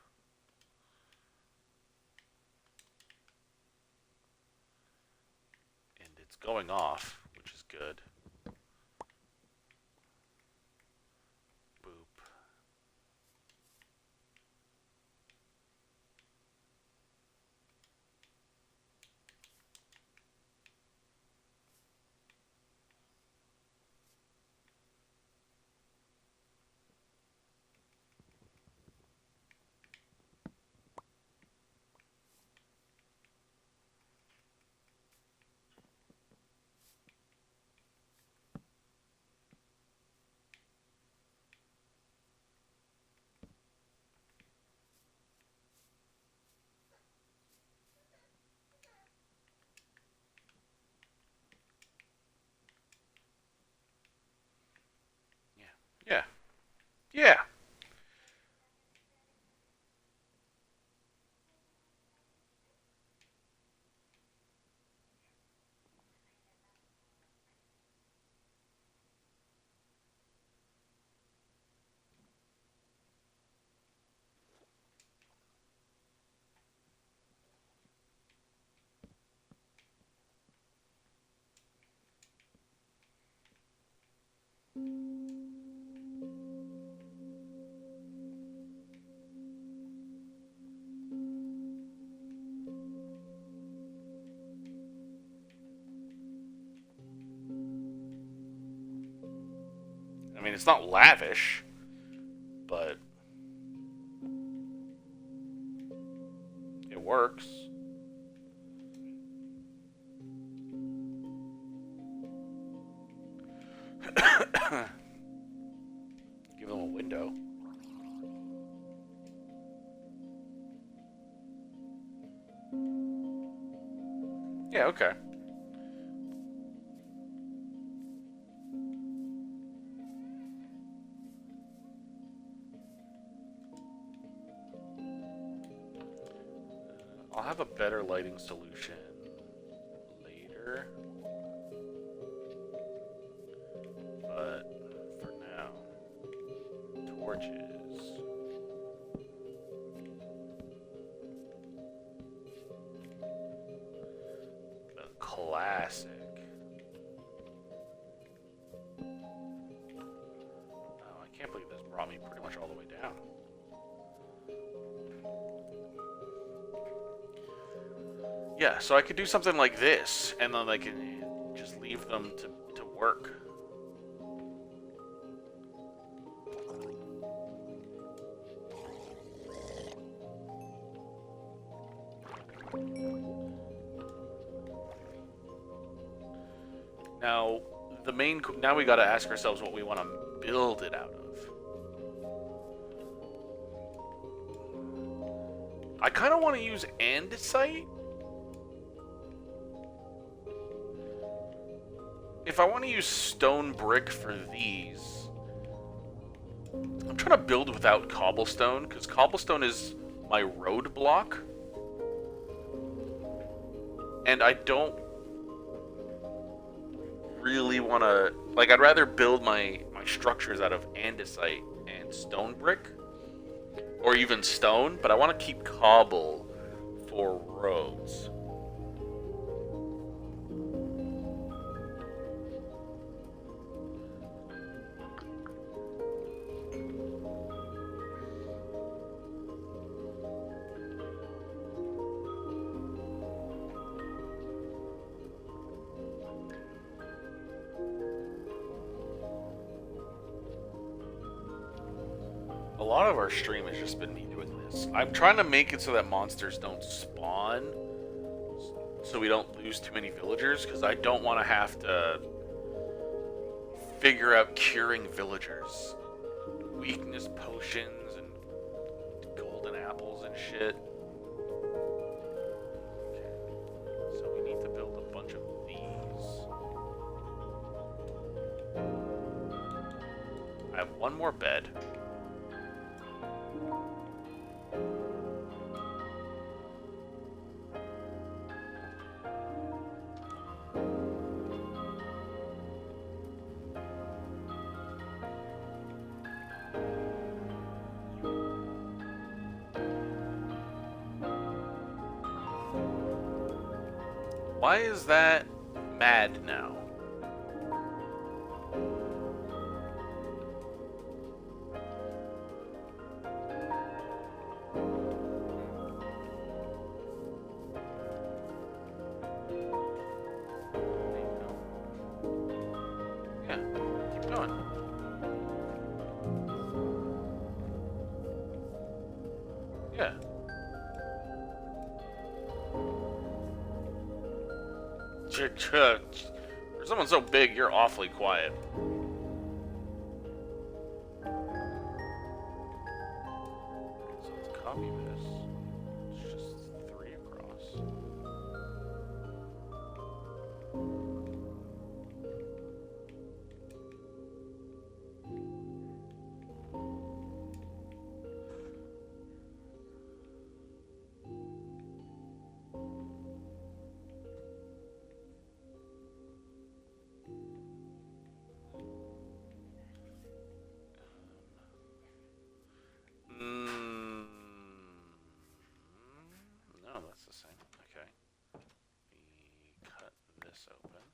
And it's going off, which is good. Boop. Yeah. Yeah. I mean, it's not lavish, but it works. Give them a window. Yeah, okay. I'll have a better lighting solution later. But for now, torches. The classic. Oh, I can't believe this brought me pretty much all the way down. Yeah, so I could do something like this, and then I can just leave them to work. Now, now we gotta ask ourselves what we want to build it out of. I kind of want to use andesite. If I want to use stone brick for these, I'm trying to build without cobblestone, because cobblestone is my roadblock. And I don't really want to... Like, I'd rather build my structures out of andesite and stone brick. Or even stone, but I want to keep cobble for roads. lot of our stream has just been me doing this. I'm trying to make it so that monsters don't spawn, so we don't lose too many villagers, because I don't want to have to figure out curing villagers. Weakness potions and golden apples and shit. Okay. So we need to build a bunch of these. I have one more bed. Why is that mad now? Yeah, keep going. Yeah. For someone so big, you're awfully quiet. So let's copy this. It's just 3 across. No, that's the same. Okay. We cut this open.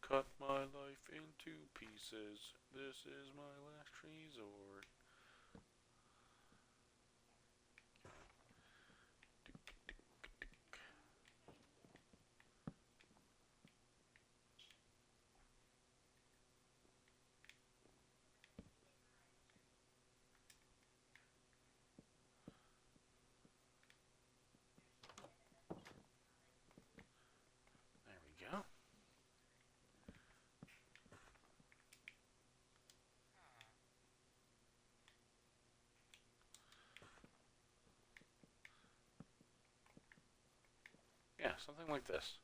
Cut my life into pieces. This is my last resort. There we go. Yeah, something like this.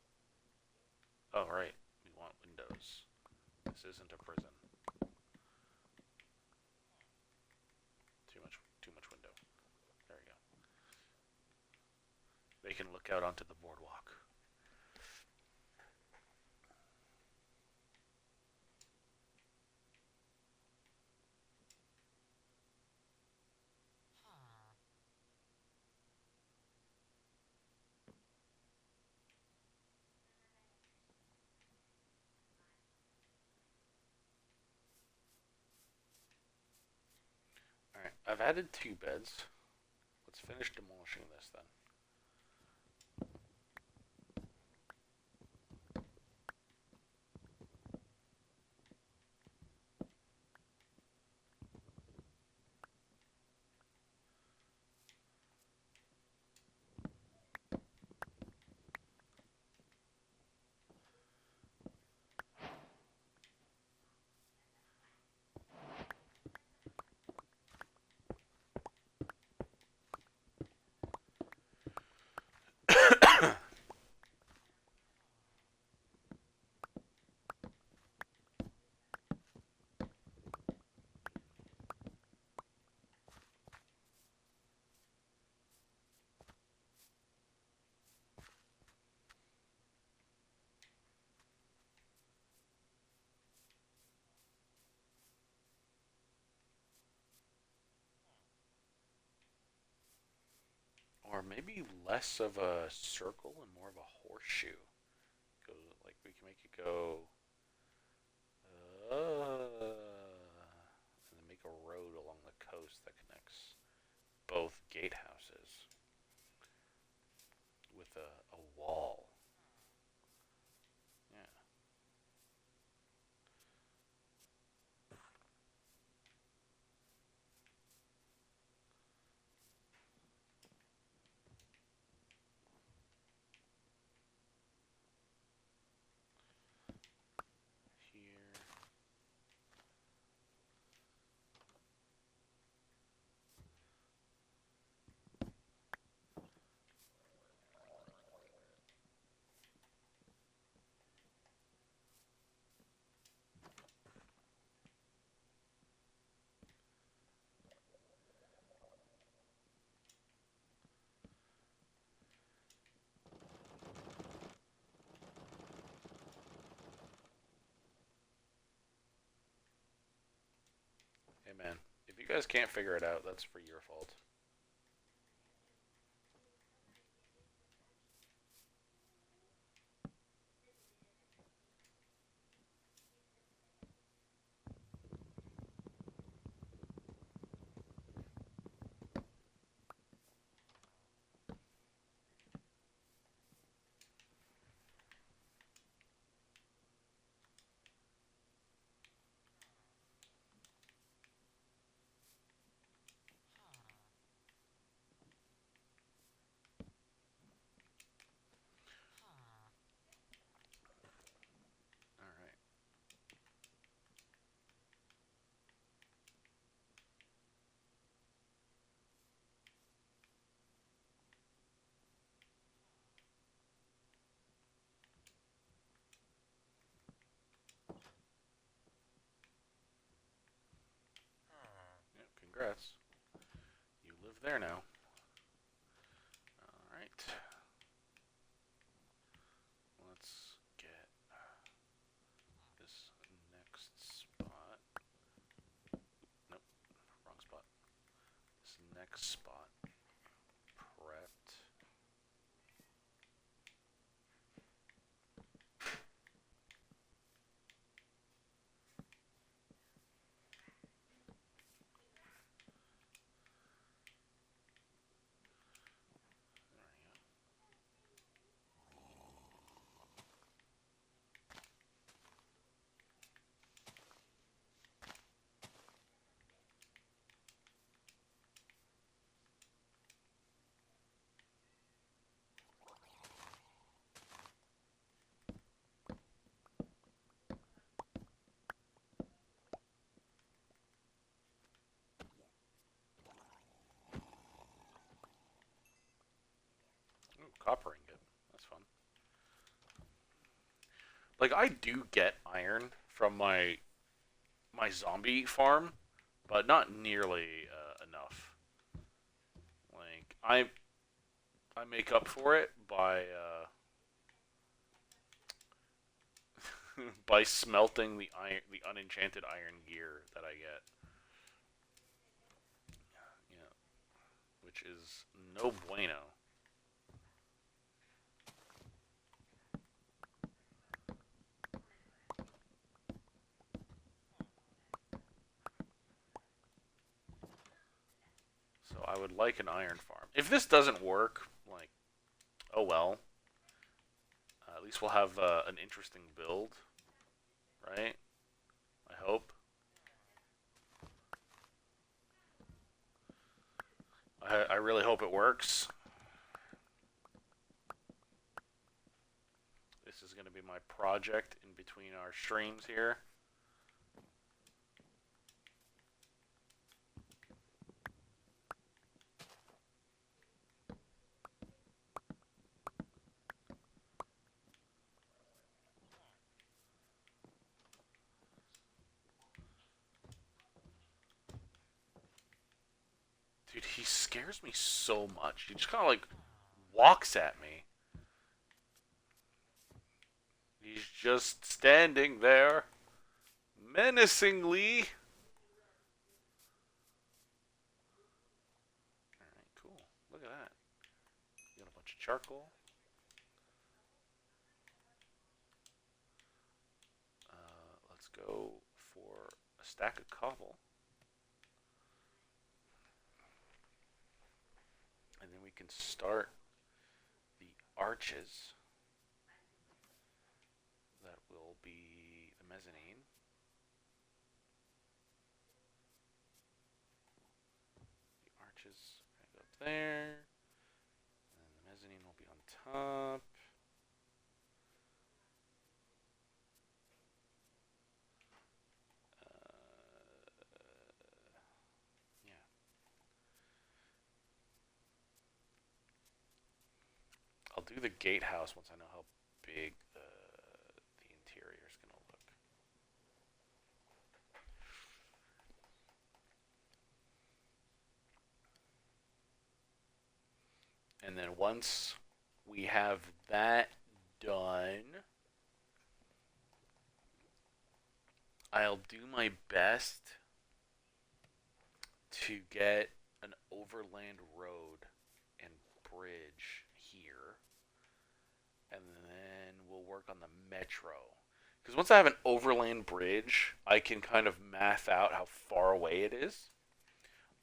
Oh, right. We want windows. This isn't a prison. Too much window. There we go. They can look out onto the boardwalk. Alright, I've added 2 beds. Let's finish demolishing this then. Or maybe less of a circle and more of a horseshoe. Go, like we can make it go, and then make a road along the coast that connects both gatehouses with a wall. Yeah. man, if you guys can't figure it out, that's for your fault. All right. Yep, congrats. You live there now. All right. Let's get this next spot. Nope, wrong spot. This next spot prepped. Ooh, copper ingot. That's fun. Like, I do get iron from my zombie farm, but not nearly enough. Like, I make up for it by by smelting the unenchanted iron gear that I get. Yeah, which is no bueno. So I would like an iron farm. If this doesn't work, like, oh well. At least we'll have an interesting build, right? I hope. I really hope it works. This is going to be my project in between our streams here. Dude, he scares me so much. He just kind of like walks at me. He's just standing there, menacingly. Alright, cool. Look at that. You got a bunch of charcoal. Let's go for a stack of cobble. And then we can start the arches. That will be the mezzanine. The arches are going to go up there. And the mezzanine will be on top. Yeah. I'll do the gatehouse once I know how big the interior is going to look. And then once we have that done, I'll do my best to get an overland road and bridge here, and then we'll work on the metro. Because once I have an overland bridge, I can kind of math out how far away it is.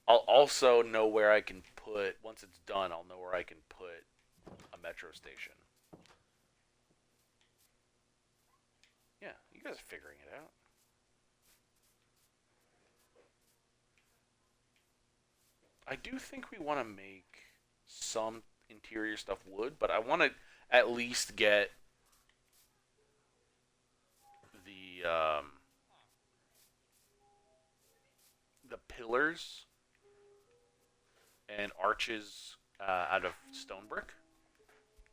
I'll also know where I can put, once it's done, I'll know where I can put a metro station. Yeah, you guys are figuring it out. I do think we want to make some interior stuff wood, but I want to at least get the the pillars and arches out of stone brick.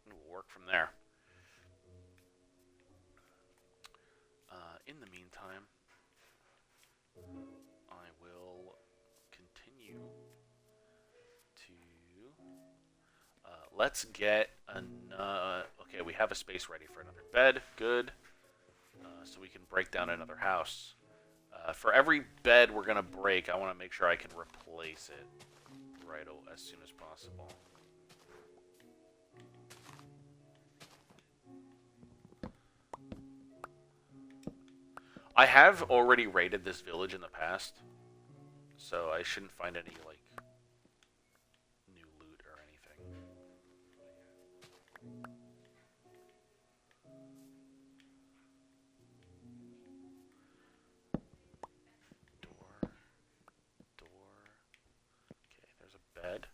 And we'll work from there. In the meantime, I will continue to. Let's get an. Okay, we have a space ready for another bed. Good. So we can break down another house. For every bed we're gonna break, I want to make sure I can replace it right as soon as possible. I have already raided this village in the past, so I shouldn't find any like new loot or anything. Door, door. Okay, there's a bed.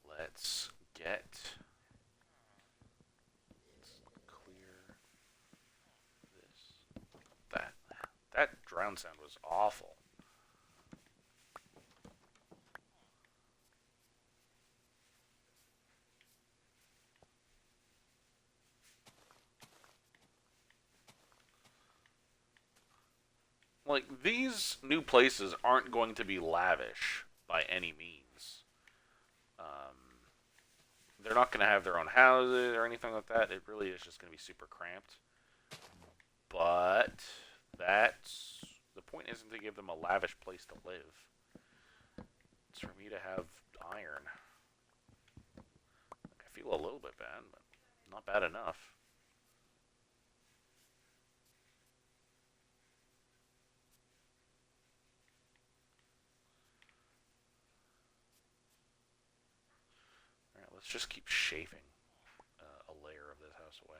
Let's clear this. That drown sound was awful. Like, these new places aren't going to be lavish by any means. They're not going to have their own houses or anything like that. It really is just going to be super cramped. But that's the point. Isn't to give them a lavish place to live. It's for me to have iron. I feel a little bit bad, but not bad enough. Alright, let's just keep shaving a layer of this house away.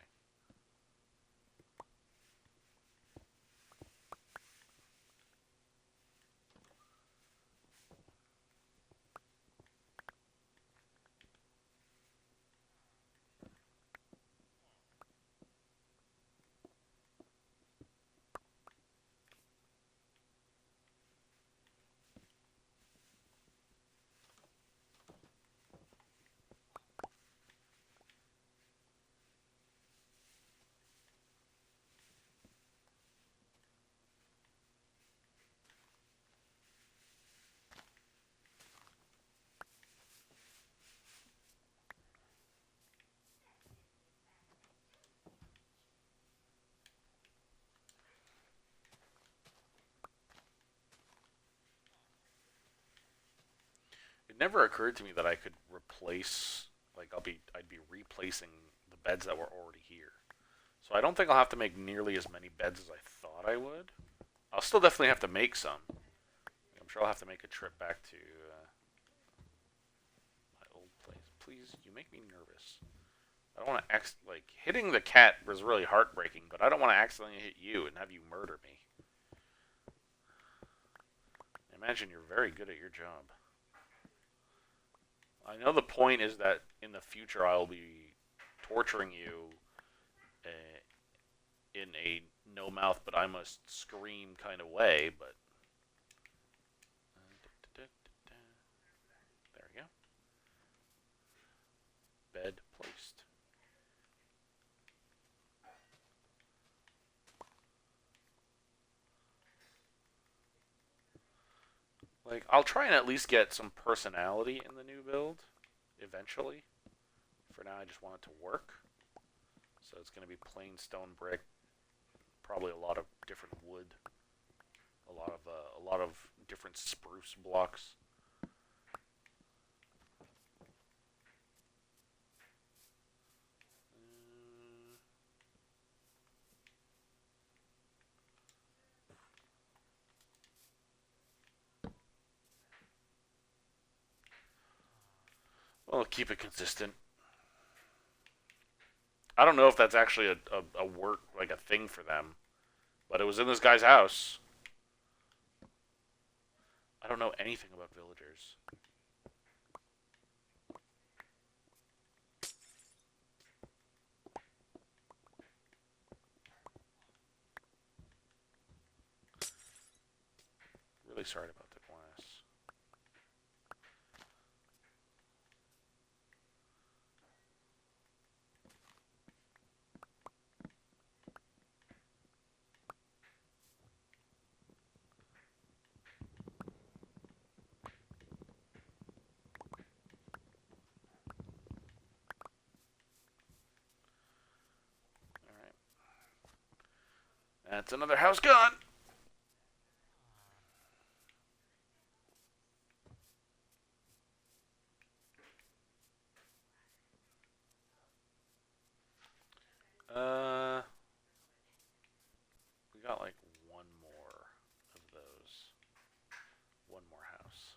It never occurred to me that I could replace, like, I'd be replacing the beds that were already here. So I don't think I'll have to make nearly as many beds as I thought I would. I'll still definitely have to make some. I'm sure I'll have to make a trip back to my old place. Please, you make me nervous. I don't want to like, hitting the cat was really heartbreaking, but I don't want to accidentally hit you and have you murder me. I imagine you're very good at your job. I know the point is that in the future I'll be torturing you in a no mouth but I must scream kind of way, but there we go. Bed placed. Like, I'll try and at least get some personality in the new build eventually. For now, I just want it to work. So it's going to be plain stone brick, probably a lot of different wood, a lot of different spruce blocks. Well, keep it consistent. I don't know if that's actually a work, like a thing for them, but it was in this guy's house. I don't know anything about villagers. Really sorry about the glass. Alright. That's another house gone! Uh, we got like one more of those. One more house.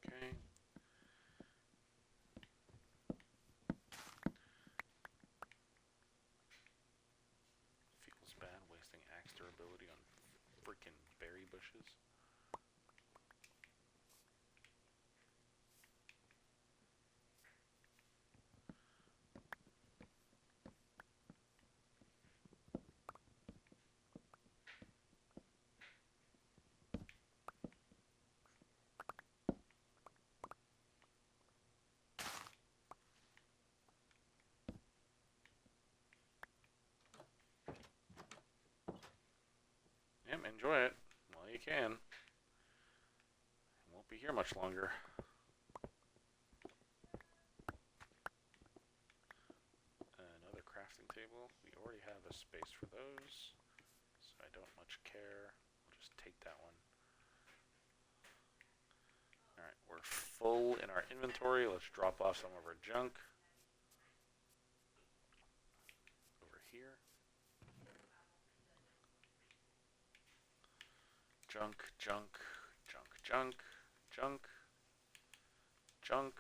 Okay. Feels bad wasting axe durability on freaking berry bushes. Yep, enjoy it while you can. Won't be here much longer. Another crafting table. We already have a space for those, so I don't much care. I'll just take that one. Alright, we're full in our inventory. Let's drop off some of our junk. Over here. Junk, junk, junk, junk, junk, junk,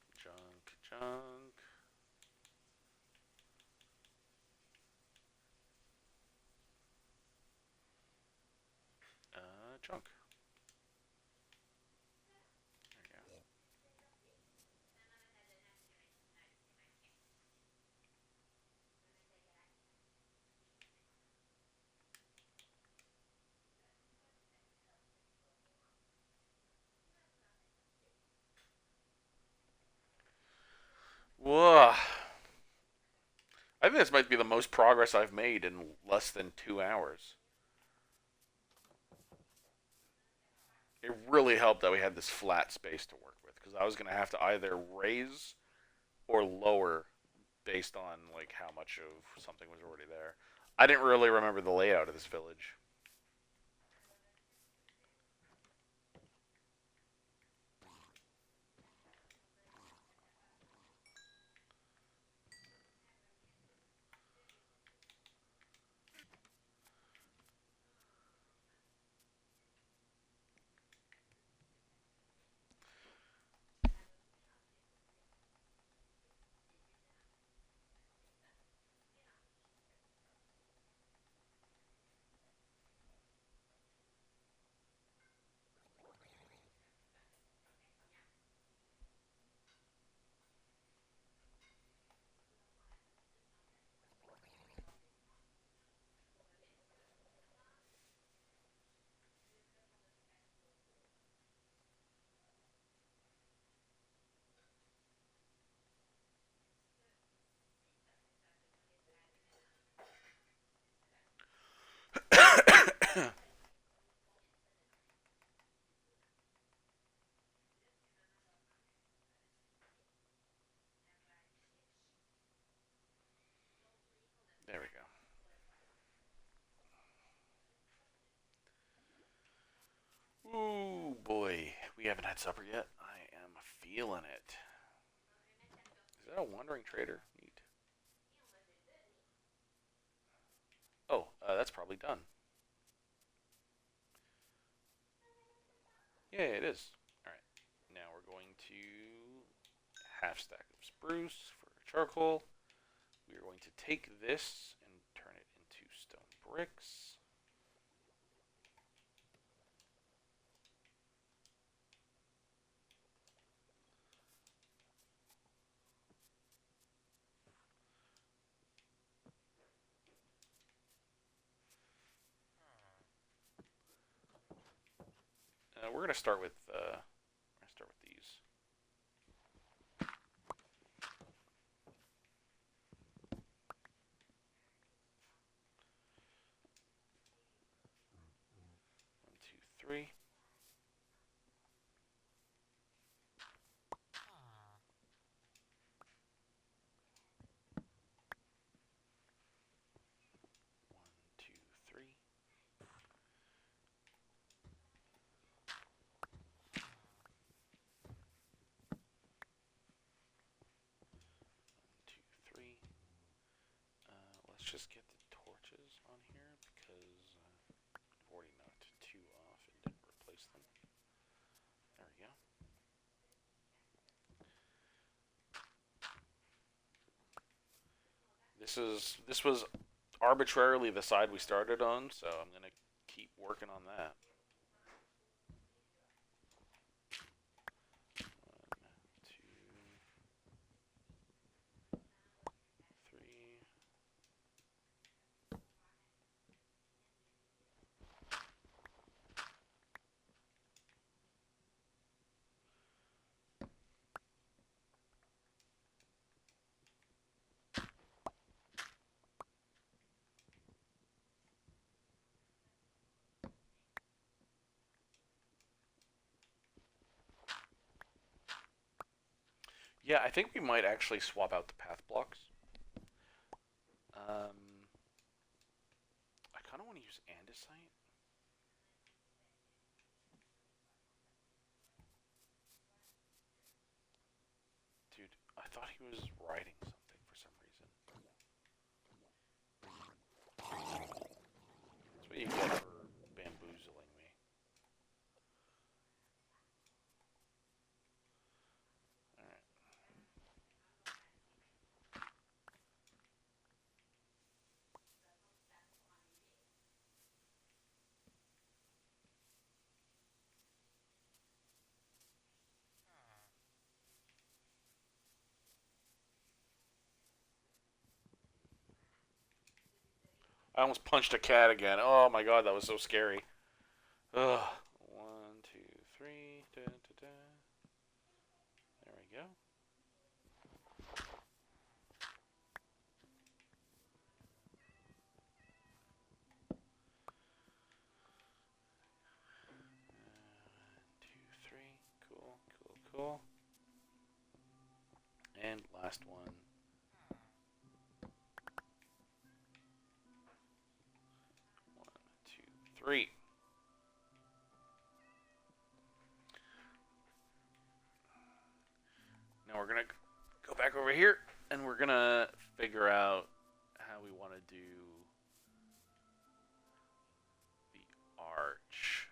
junk, junk. Junk. There you go. Whoa. I think this might be the most progress I've made in less than 2 hours. It really helped that we had this flat space to work with, because I was going to have to either raise or lower based on like how much of something was already there. I didn't really remember the layout of this village. boy, we haven't had supper yet. I am feeling it. Is that a wandering trader? Neat. Oh, that's probably done. Yeah, it is. All right. Now we're going to half stack of spruce for charcoal. We are going to take this and turn it into stone bricks. We're gonna start with these. One, two, three. One, two, three. One, two, three. Let's just get the torches on here because I've already knocked two off and didn't replace them. There we go. This was arbitrarily the side we started on, so I'm gonna keep working on that. One, two, three. Yeah, I think we might actually swap out the path blocks. I kind of want to use andesite. Dude, I thought he was writing something for some reason. That's what you get for bamboozling me. Alright. I almost punched a cat again. Oh my god, that was so scary. Ugh. One, two, three. Da, da, da. There we go. One, two, three. Cool, cool, cool. And last one. One, two, three. Now we're gonna go back over here and we're gonna figure out how we want to do the arch.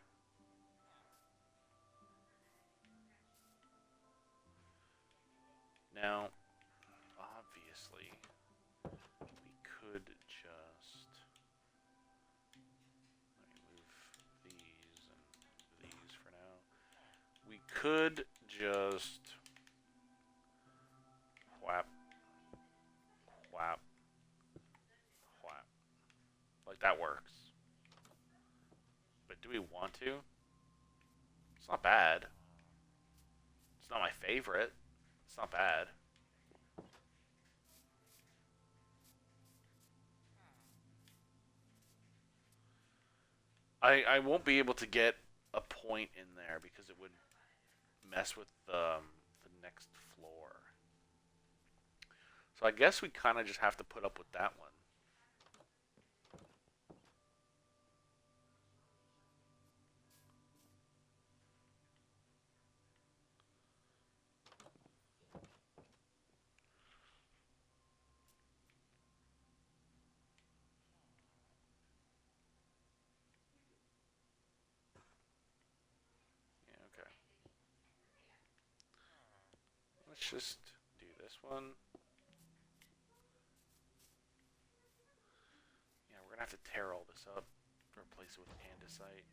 Now, obviously, we could just let me move these and these for now. We could just whap, whap, whap. Like that works. But do we want to? It's not bad. It's not my favorite. It's not bad. I won't be able to get a point in there because it would mess with the next floor. So I guess we kind of just have to put up with that one. Let's just do this one. Yeah, we're gonna have to tear all this up, replace it with andesite.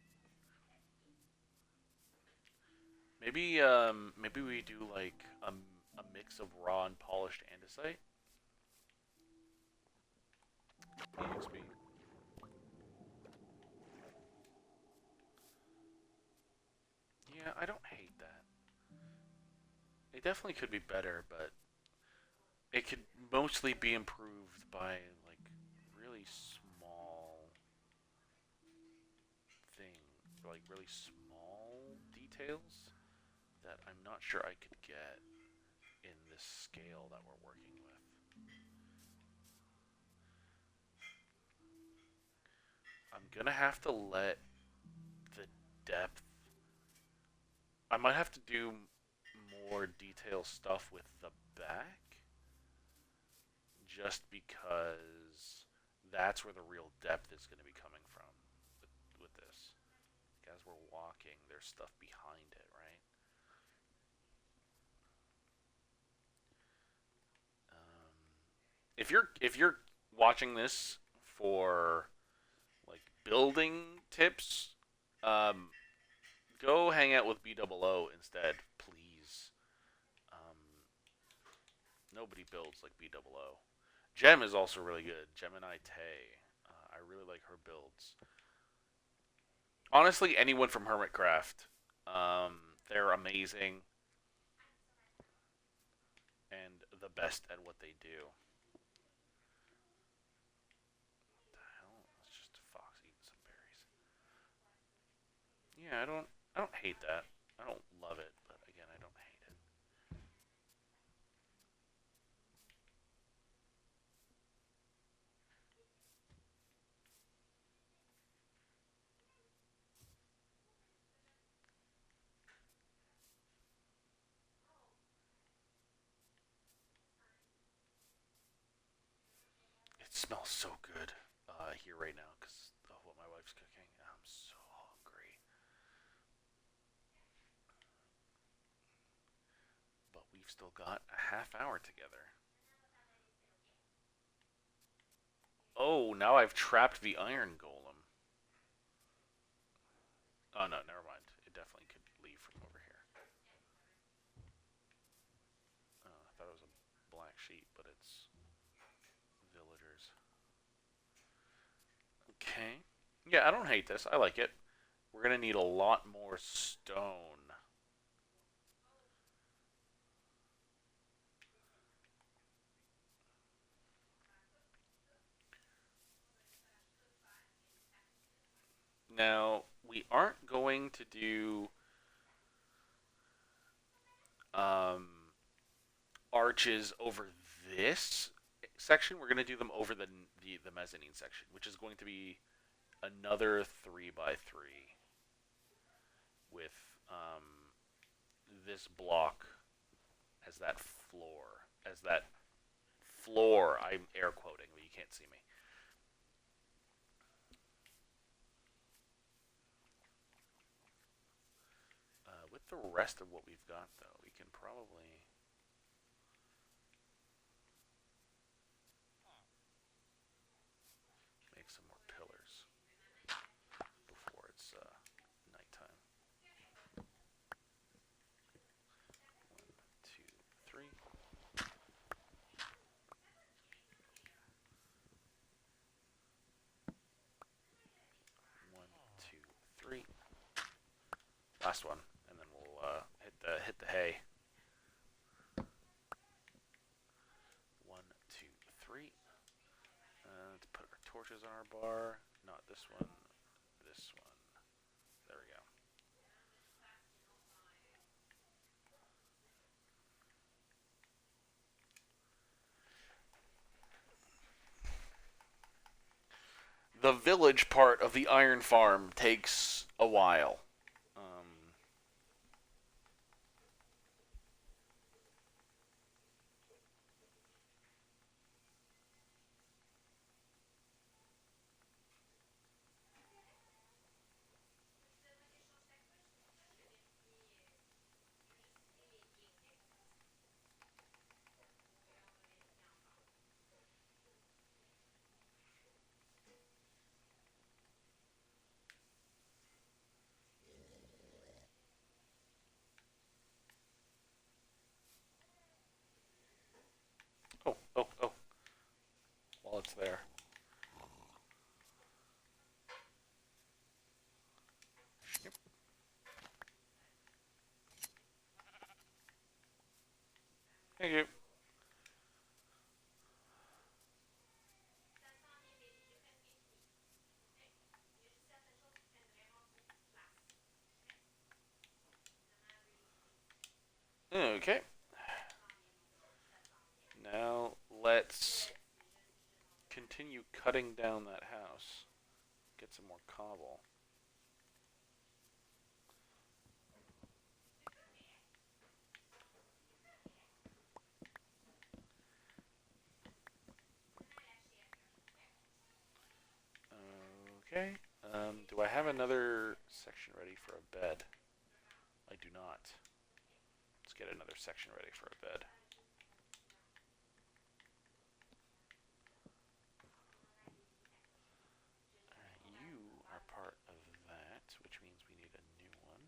Maybe we do like a mix of raw and polished andesite. EXP. Yeah, I don't hate that. It definitely could be better, but it could mostly be improved by like really small like really small details that I'm not sure I could get in this scale that we're working with. I'm gonna have to let the depth. I might have to do more detail stuff with the back, just because that's where the real depth is going to be coming from with this. Like as we're walking, there's stuff behind it, right? Um, if you're watching this for like building tips, um, go hang out with BOO instead, please. Um, Nobody builds like BOO. Gem is also really good. Gemini Tay. I really like her builds. Honestly, anyone from Hermitcraft, they're amazing and the best at what they do. What the hell? It's just a fox eating some berries. Yeah, I don't hate that. I don't love it, but again, I don't hate it. It smells so good here right now because of what my wife's cooking. I'm so hungry, but we've still got a half hour together. Oh, now I've trapped the iron golem. Oh no, never mind. It definitely could leave from over here. Oh, I thought it was a black sheep, but it's villagers. Okay. Yeah, I don't hate this. I like it. We're gonna need a lot more stone. Now, we aren't going to do um, arches over this section. We're going to do them over the mezzanine section, which is going to be another 3 by 3 with this block as that floor. As that floor, I'm air quoting, but you can't see me. With the rest of what we've got, though, we can probably make some more pillars before it's nighttime. 1, 2, 3. 1, 2, 3. Last one, and then we'll hit the hay. 1, 2, 3. Let's put our torches on our bar. Not this one. This one. There we go. The village part of the iron farm takes a while. what's there. Yep. Thank you. Okay. Now let's continue cutting down that house. Get some more cobble. Okay. Do I have another section ready for a bed? I do not. Let's get another section ready for a bed. You are part of that, which means we need a new one.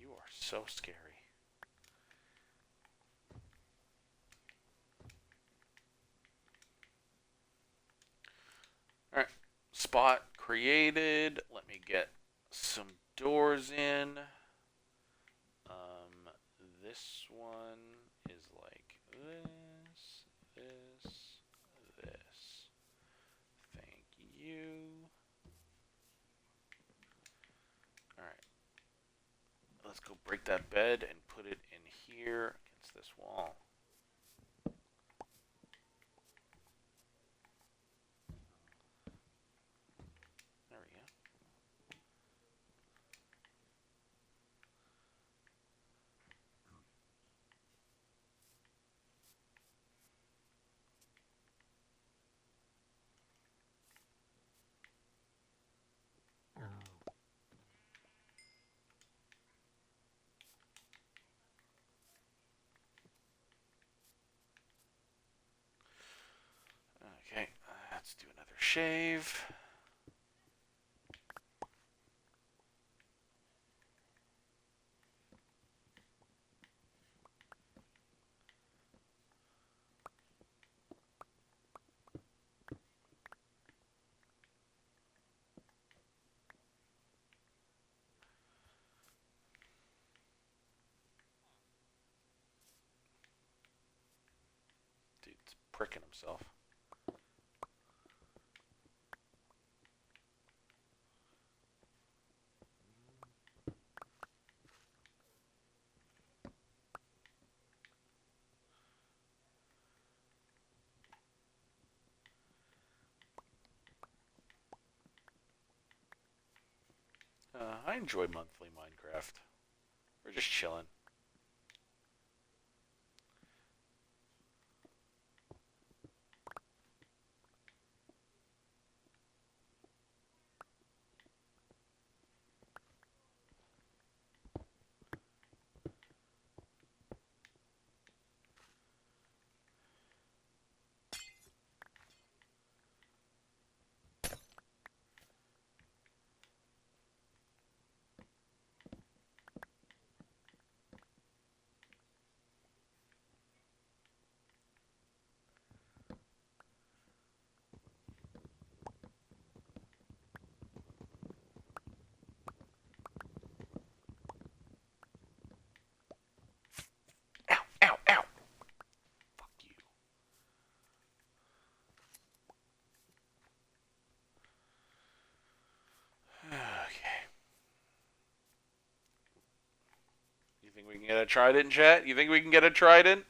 You are so scary. Alright, spot created. Let me get some doors in. This one is like this, this, this. Thank you. Alright, let's go break that bed and put it in here against this wall. There we go. Okay, let's do another shave. Dude's pricking himself. I enjoy monthly Minecraft. We're just chilling. Ow, ow, ow! Fuck you. Okay. You think we can get a trident, chat? You think we can get a trident?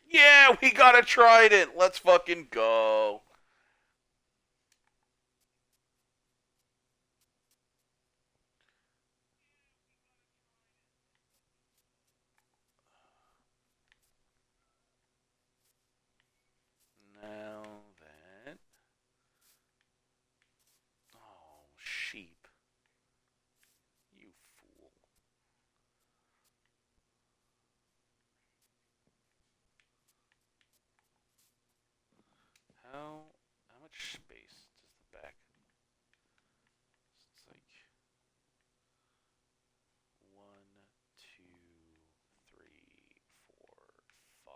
Yeah, we got a trident. Let's fucking go. much space does the back? It's like 1, 2, 3, 4, 5.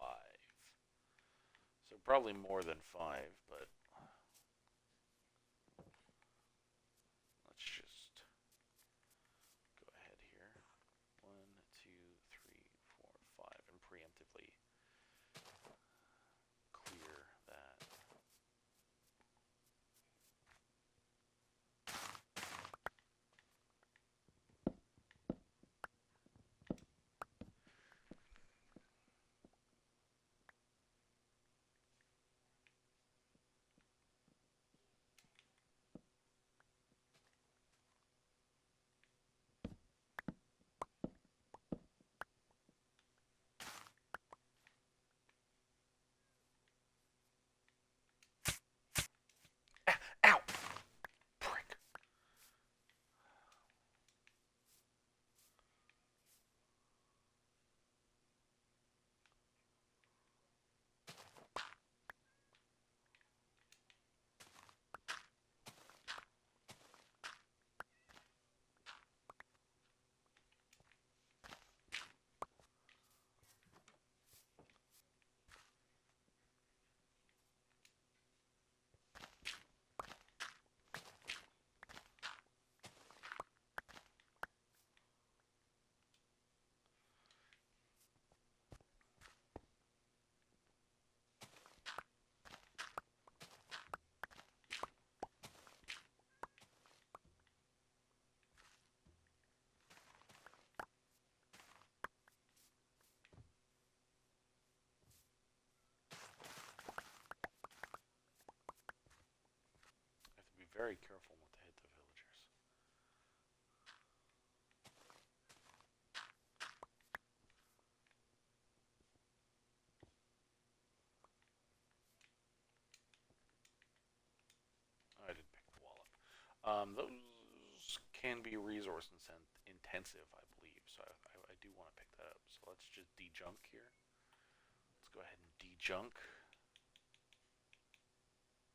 So probably more than 5, but let's just go ahead here. 1, 2, 3, 4, 5, and preemptively clear that. Ow! Prick. I have to be very careful not to hit the villagers. Oh, I didn't pick the wall up. Those can be resource intensive, I believe, so I do want to pick that up. So let's just de-junk here. Let's go ahead and de-junk. There we go.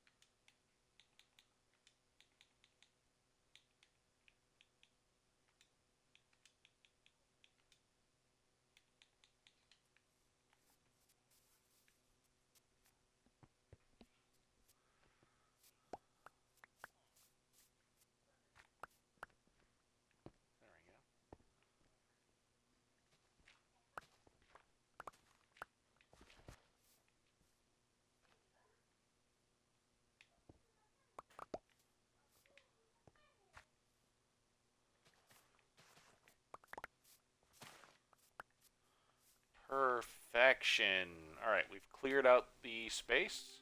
Perfection. Alright, we've cleared out the space.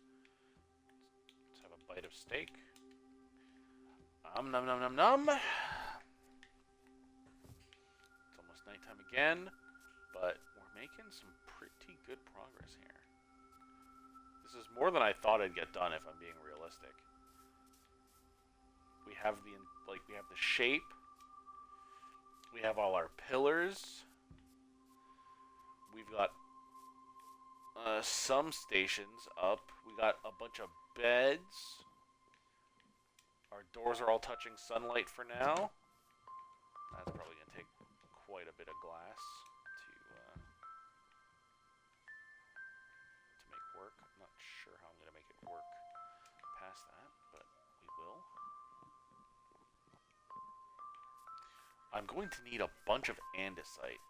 Let's have a bite of steak. Nom nom nom nom. It's almost nighttime again, but we're making some pretty good progress here. This is more than I thought I'd get done, if I'm being realistic. We have the shape. We have all our pillars. We've got some stations up. We got a bunch of beds. Our doors are all touching sunlight for now. That's probably going to take quite a bit of glass to make work. I'm not sure how I'm going to make it work past that, but we will. I'm going to need a bunch of andesite.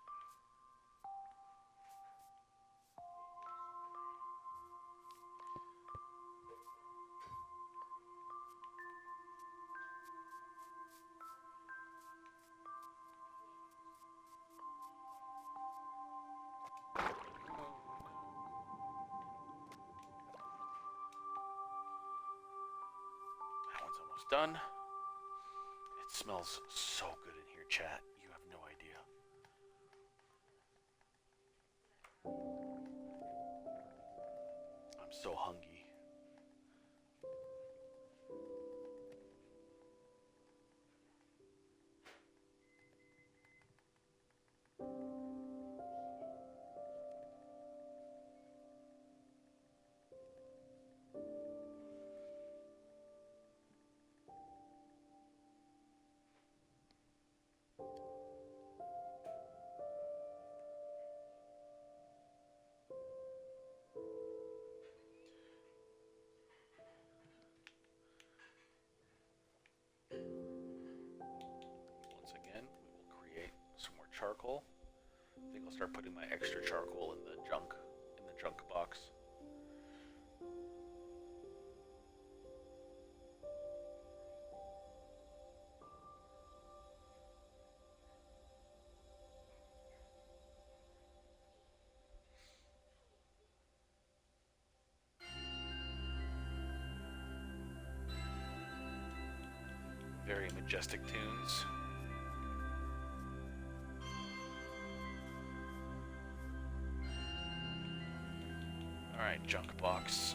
Almost done. It smells so good in here, chat. You have no idea. I'm so hungry. start putting my extra charcoal in the junk box. Very majestic tunes. Alright, junk box.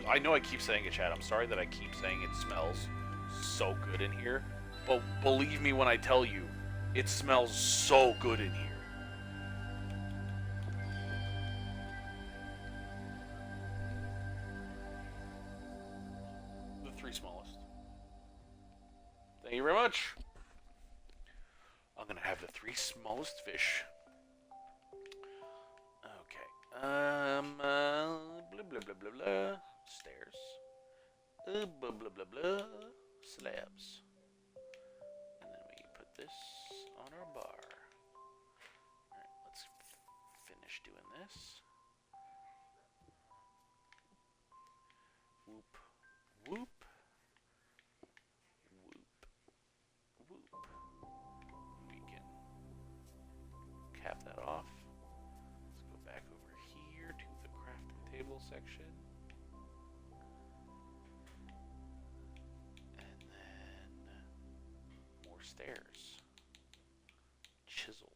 I know I keep saying it, Chad. I'm sorry that I keep saying it smells so good in here. But believe me when I tell you, it smells so good in here. The 3 smallest. Thank you very much. I'm going to have the 3 smallest fish. Okay. Blah, blah, blah, blah, blah. Stairs. Blah, blah, blah, blah. Slabs. And then we put this on our bar. Alright, let's finish doing this. Whoop. Whoop. Whoop. Whoop. We can cap that off. Let's go back over here to the crafting table section. And then more stairs. Chiseled.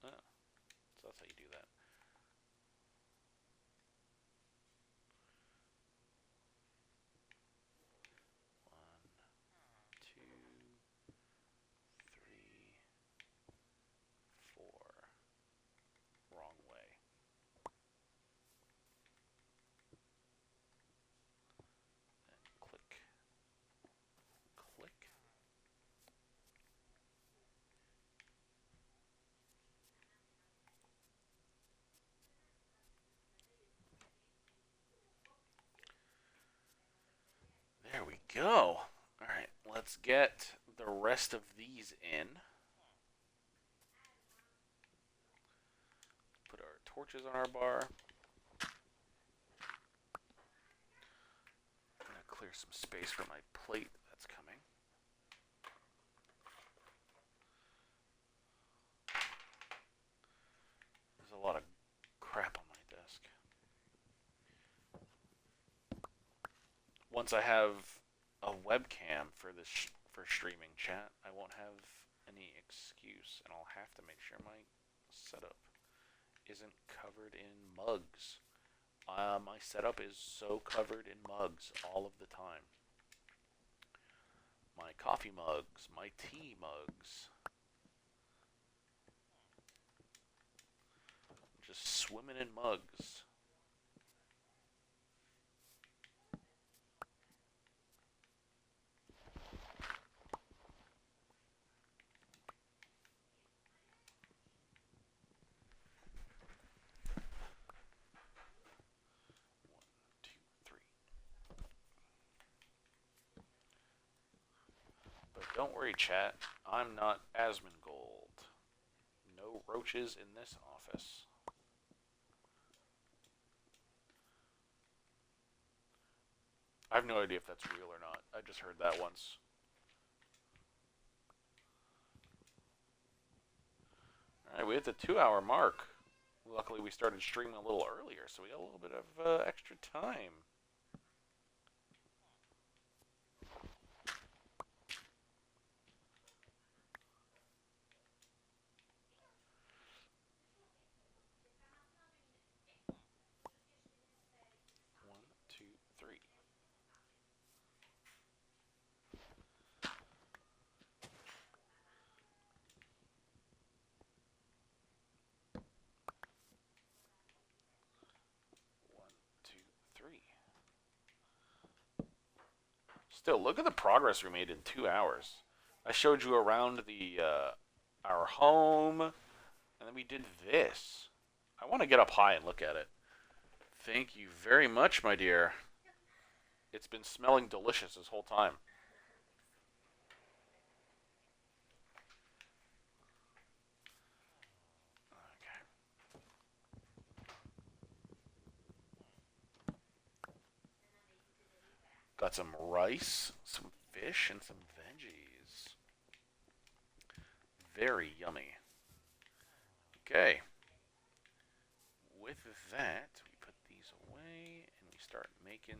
Oh, so that's how you do that. One, two, three, four. Wrong way. And click. Click. There we go. Alright, let's get the rest of these in. Put our torches on our bar. I'm going to clear some space for my plate that's coming. There's a lot of crap on my desk. Once I have a webcam for this for streaming chat, I won't have any excuse, and I'll have to make sure my setup isn't covered in mugs. My setup is so covered in mugs all of the time. My coffee mugs, my tea mugs. I'm just swimming in mugs. But don't worry, chat. I'm not Asmongold. No roaches in this office. I have no idea if that's real or not. I just heard that once. Alright, we hit the 2-hour mark. Luckily, we started streaming a little earlier, so we got a little bit of extra time. One, two, three. Still, look at the progress we made in 2 hours. I showed you around the our home, and then we did this. I want to get up high and look at it. Thank you very much, my dear. It's been smelling delicious this whole time. Okay. Got some rice, some fish, and some veggies. Very yummy. Okay. With that, we put these away and we start making.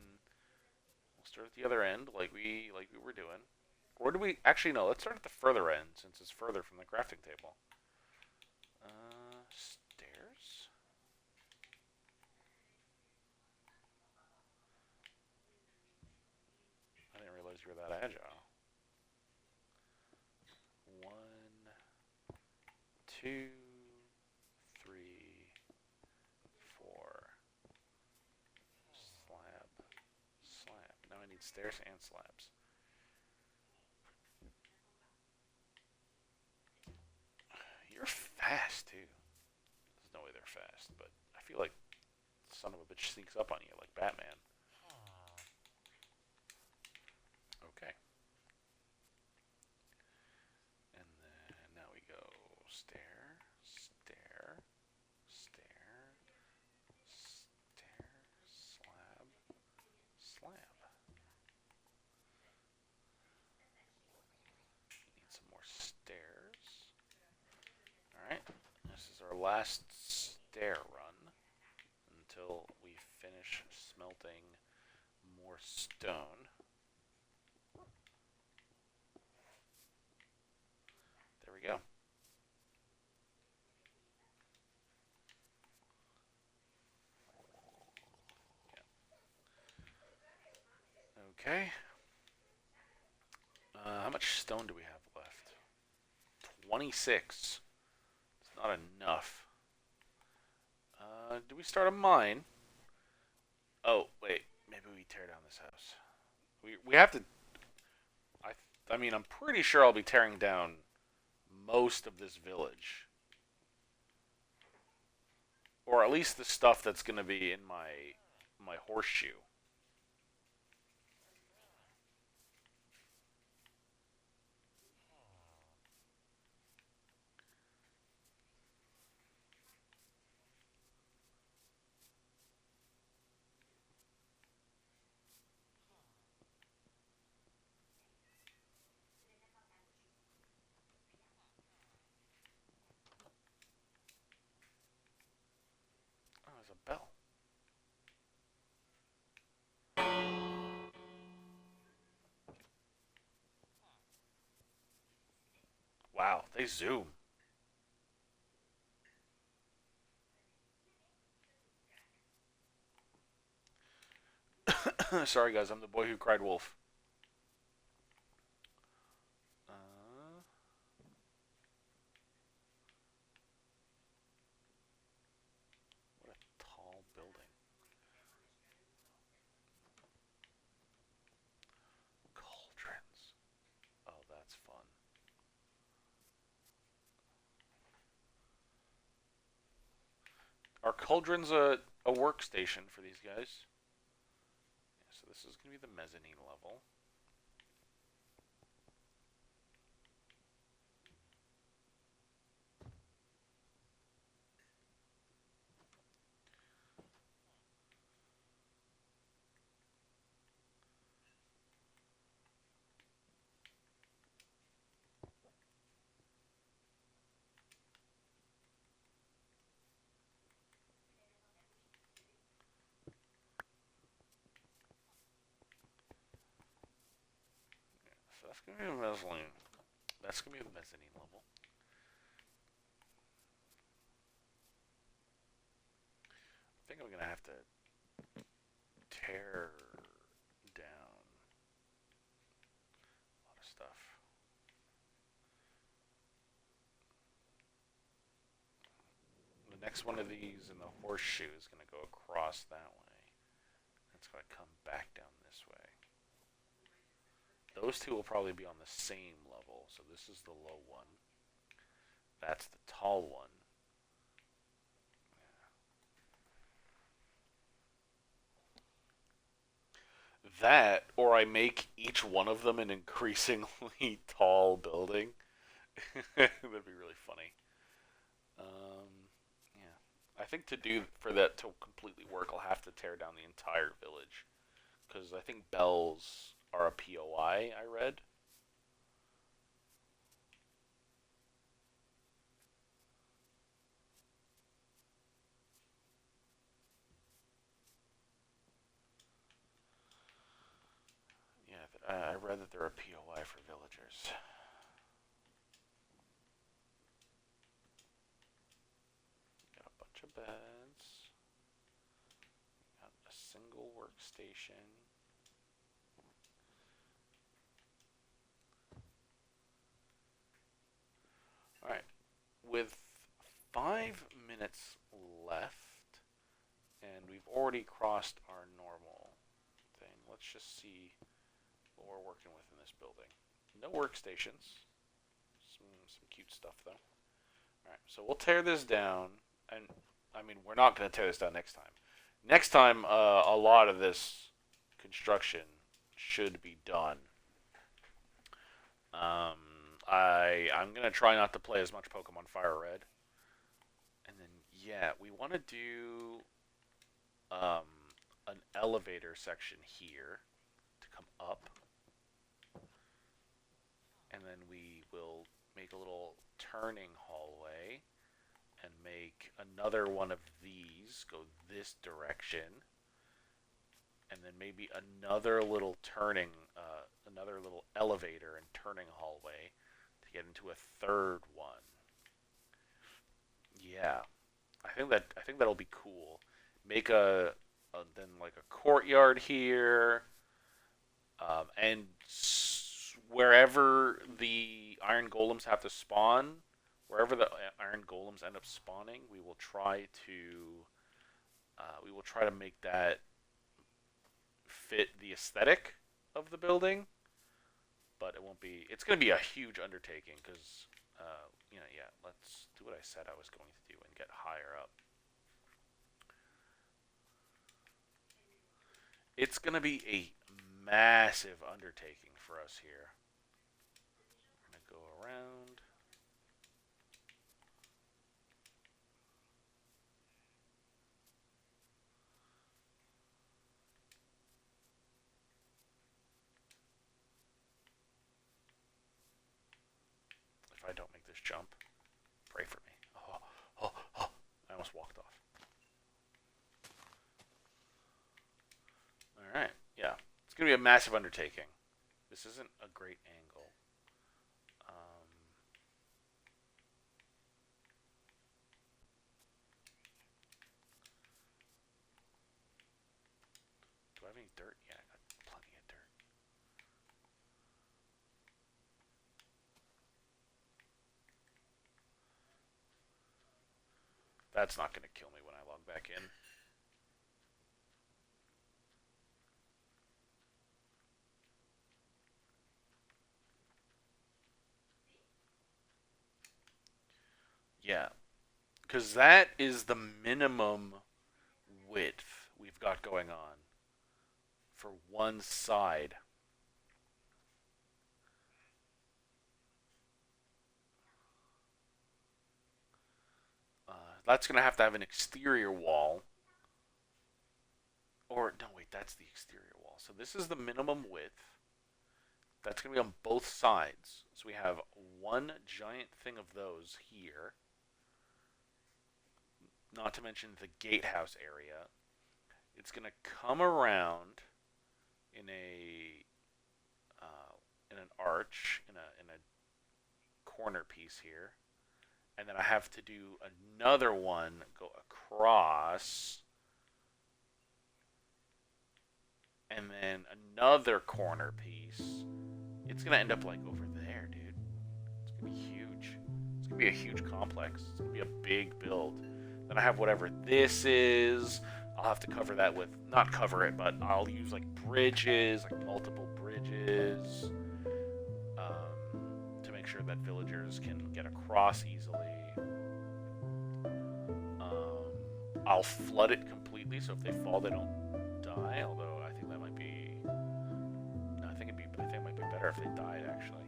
We'll start at the other end, like we were doing. Or do we actually no? Let's start at the further end since it's further from the crafting table. Stairs. I didn't realize you were that agile. 1, 2, 3, 4. Slab. Slab. Now I need stairs and slabs. You're fast too. There's no way they're fast, but I feel like the son of a bitch sneaks up on you like Batman. Okay. And then now we go stair, stair, stair, stair, slab, slab. Need some more stairs. Alright, this is our last stair run until we finish smelting more stone. There we go. Okay. How much stone do we have left? 26. It's not enough. Do we start a mine? Oh, wait. Maybe we tear down this house. We have to... I mean, I'm pretty sure I'll be tearing down most of this village. Or at least the stuff that's going to be in my horseshoe. Oh, there's a bell. Wow, they zoom. Sorry, guys, I'm the boy who cried wolf. What a tall building. Cauldrons. Oh, that's fun. Are cauldrons a workstation for these guys? Yeah, so this is going to be the mezzanine level. So that's going to be a mezzanine. That's going to be a mezzanine level. I think I'm going to have to tear down a lot of stuff. The next one of these in the horseshoe is going to go across that way. It's going to come back down this way. Those two will probably be on the same level. So this is the low one. That's the tall one. That, or I make each one of them an increasingly tall building. That'd be really funny. Yeah. I think to do for that to completely work, I'll have to tear down the entire village because I think bells are a POI. I read. Yeah, I read that they're a POI for villagers. Got a bunch of beds. Got a single workstation. All right, with 5 minutes left, and we've already crossed our normal thing. Let's just see what we're working with in this building. No workstations. Some cute stuff though. All right, so we'll tear this down, and I mean we're not going to tear this down next time. Next time, a lot of this construction should be done. Um, I'm gonna try not to play as much Pokemon Fire Red, and then yeah, we want to do um, an elevator section here to come up, and then we will make a little turning hallway and make another one of these go this direction, and then maybe another little turning, another little elevator and turning hallway to get into a third one. Yeah, I think that'll be cool. Make a then like a courtyard here, and wherever the iron golems have to spawn, wherever the iron golems end up spawning, we will try to make that fit the aesthetic of the building, but it won't be. It's going to be a huge undertaking because, yeah. Let's do what I said I was going to do and get higher up. It's going to be a massive undertaking for us here. We're going to go around. If I don't make this jump, pray for me. Oh, I almost walked off. All right, yeah. It's going to be a massive undertaking. This isn't a great angle. Um, do I have any dirt? Yeah, I got plenty of dirt. That's not going to kill me when I log back in. Yeah, because that is the minimum width we've got going on for one side. That's going to have an exterior wall. Or, no, wait, that's the exterior wall. So this is the minimum width. That's going to be on both sides. So we have one giant thing of those here. Not to mention the gatehouse area. It's going to come around in an arch, in a corner piece here, and then I have to do another one go across, and then another corner piece. It's gonna end up like over there, dude. It's gonna be huge. It's gonna be a huge complex. It's gonna be a big build. Then I have whatever this is. I'll have to cover that with, not cover it, but I'll use like bridges, like multiple bridges. make sure that villagers can get across easily. I'll flood it completely, so if they fall, they don't die. Although I think that might be, no, I think it might be better if they died actually.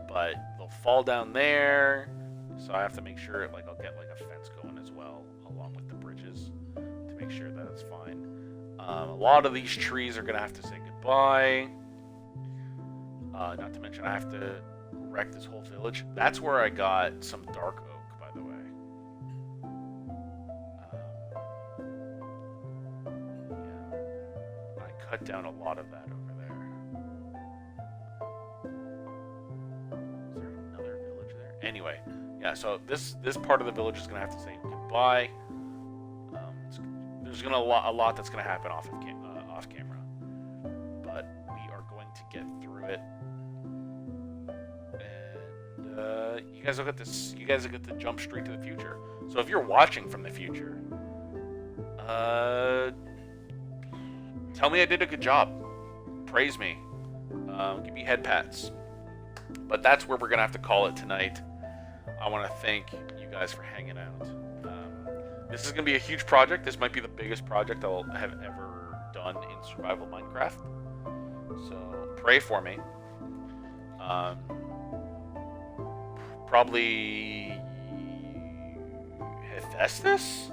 But they'll fall down there, so I have to make sure like I'll get like a fence going as well, along with the bridges, to make sure that it's fine. A lot of these trees are gonna have to say goodbye. Not to mention I have to wreck this whole village. That's where I got some dark oak, by the way. Yeah, I cut down a lot of that over there. Is there another village there? Anyway, yeah. So this part of the village is gonna have to say goodbye. There's gonna a lot that's gonna happen off camera, but we are going to get through it. You guys will get this. You guys will get to jump straight to the future. So if you're watching from the future, tell me I did a good job. Praise me. Give me head pats. But that's where we're gonna have to call it tonight. I want to thank you guys for hanging out. This is gonna be a huge project. This might be the biggest project I'll have ever done in survival Minecraft. So pray for me. Probably Hephaestus?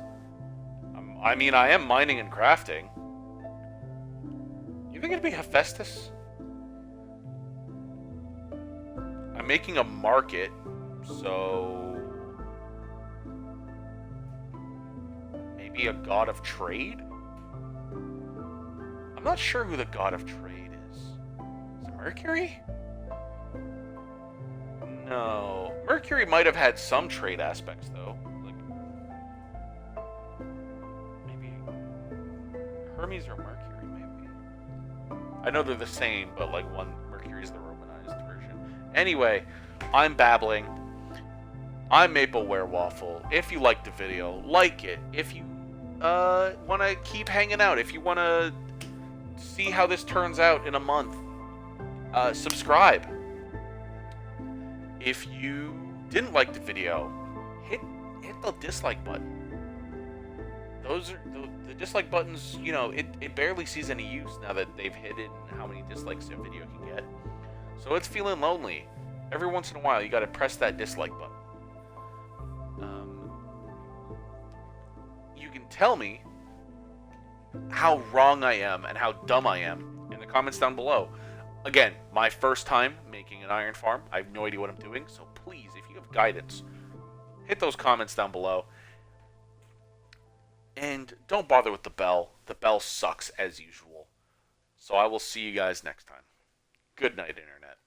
I mean, I am mining and crafting. You think it'd be Hephaestus? I'm making a market, so maybe a god of trade? I'm not sure who the god of trade is. Is it Mercury? No. Mercury might have had some trade aspects, though. Like, maybe Hermes or Mercury, maybe. I know they're the same, but like Mercury's the Romanized version. Anyway, I'm babbling. I'm Maple Waffle. If you liked the video, like it. If you want to keep hanging out, if you want to see how this turns out in a month, subscribe. If you didn't like the video, hit the dislike button. Those are the dislike buttons, you know, it barely sees any use now that they've hidden how many dislikes a video can get. So it's feeling lonely. Every once in a while, you gotta press that dislike button. You can tell me how wrong I am and how dumb I am in the comments down below. Again, my first time making an iron farm. I have no idea what I'm doing, so please, if you have guidance, hit those comments down below. And don't bother with the bell. The bell sucks as usual. So I will see you guys next time. Good night, Internet.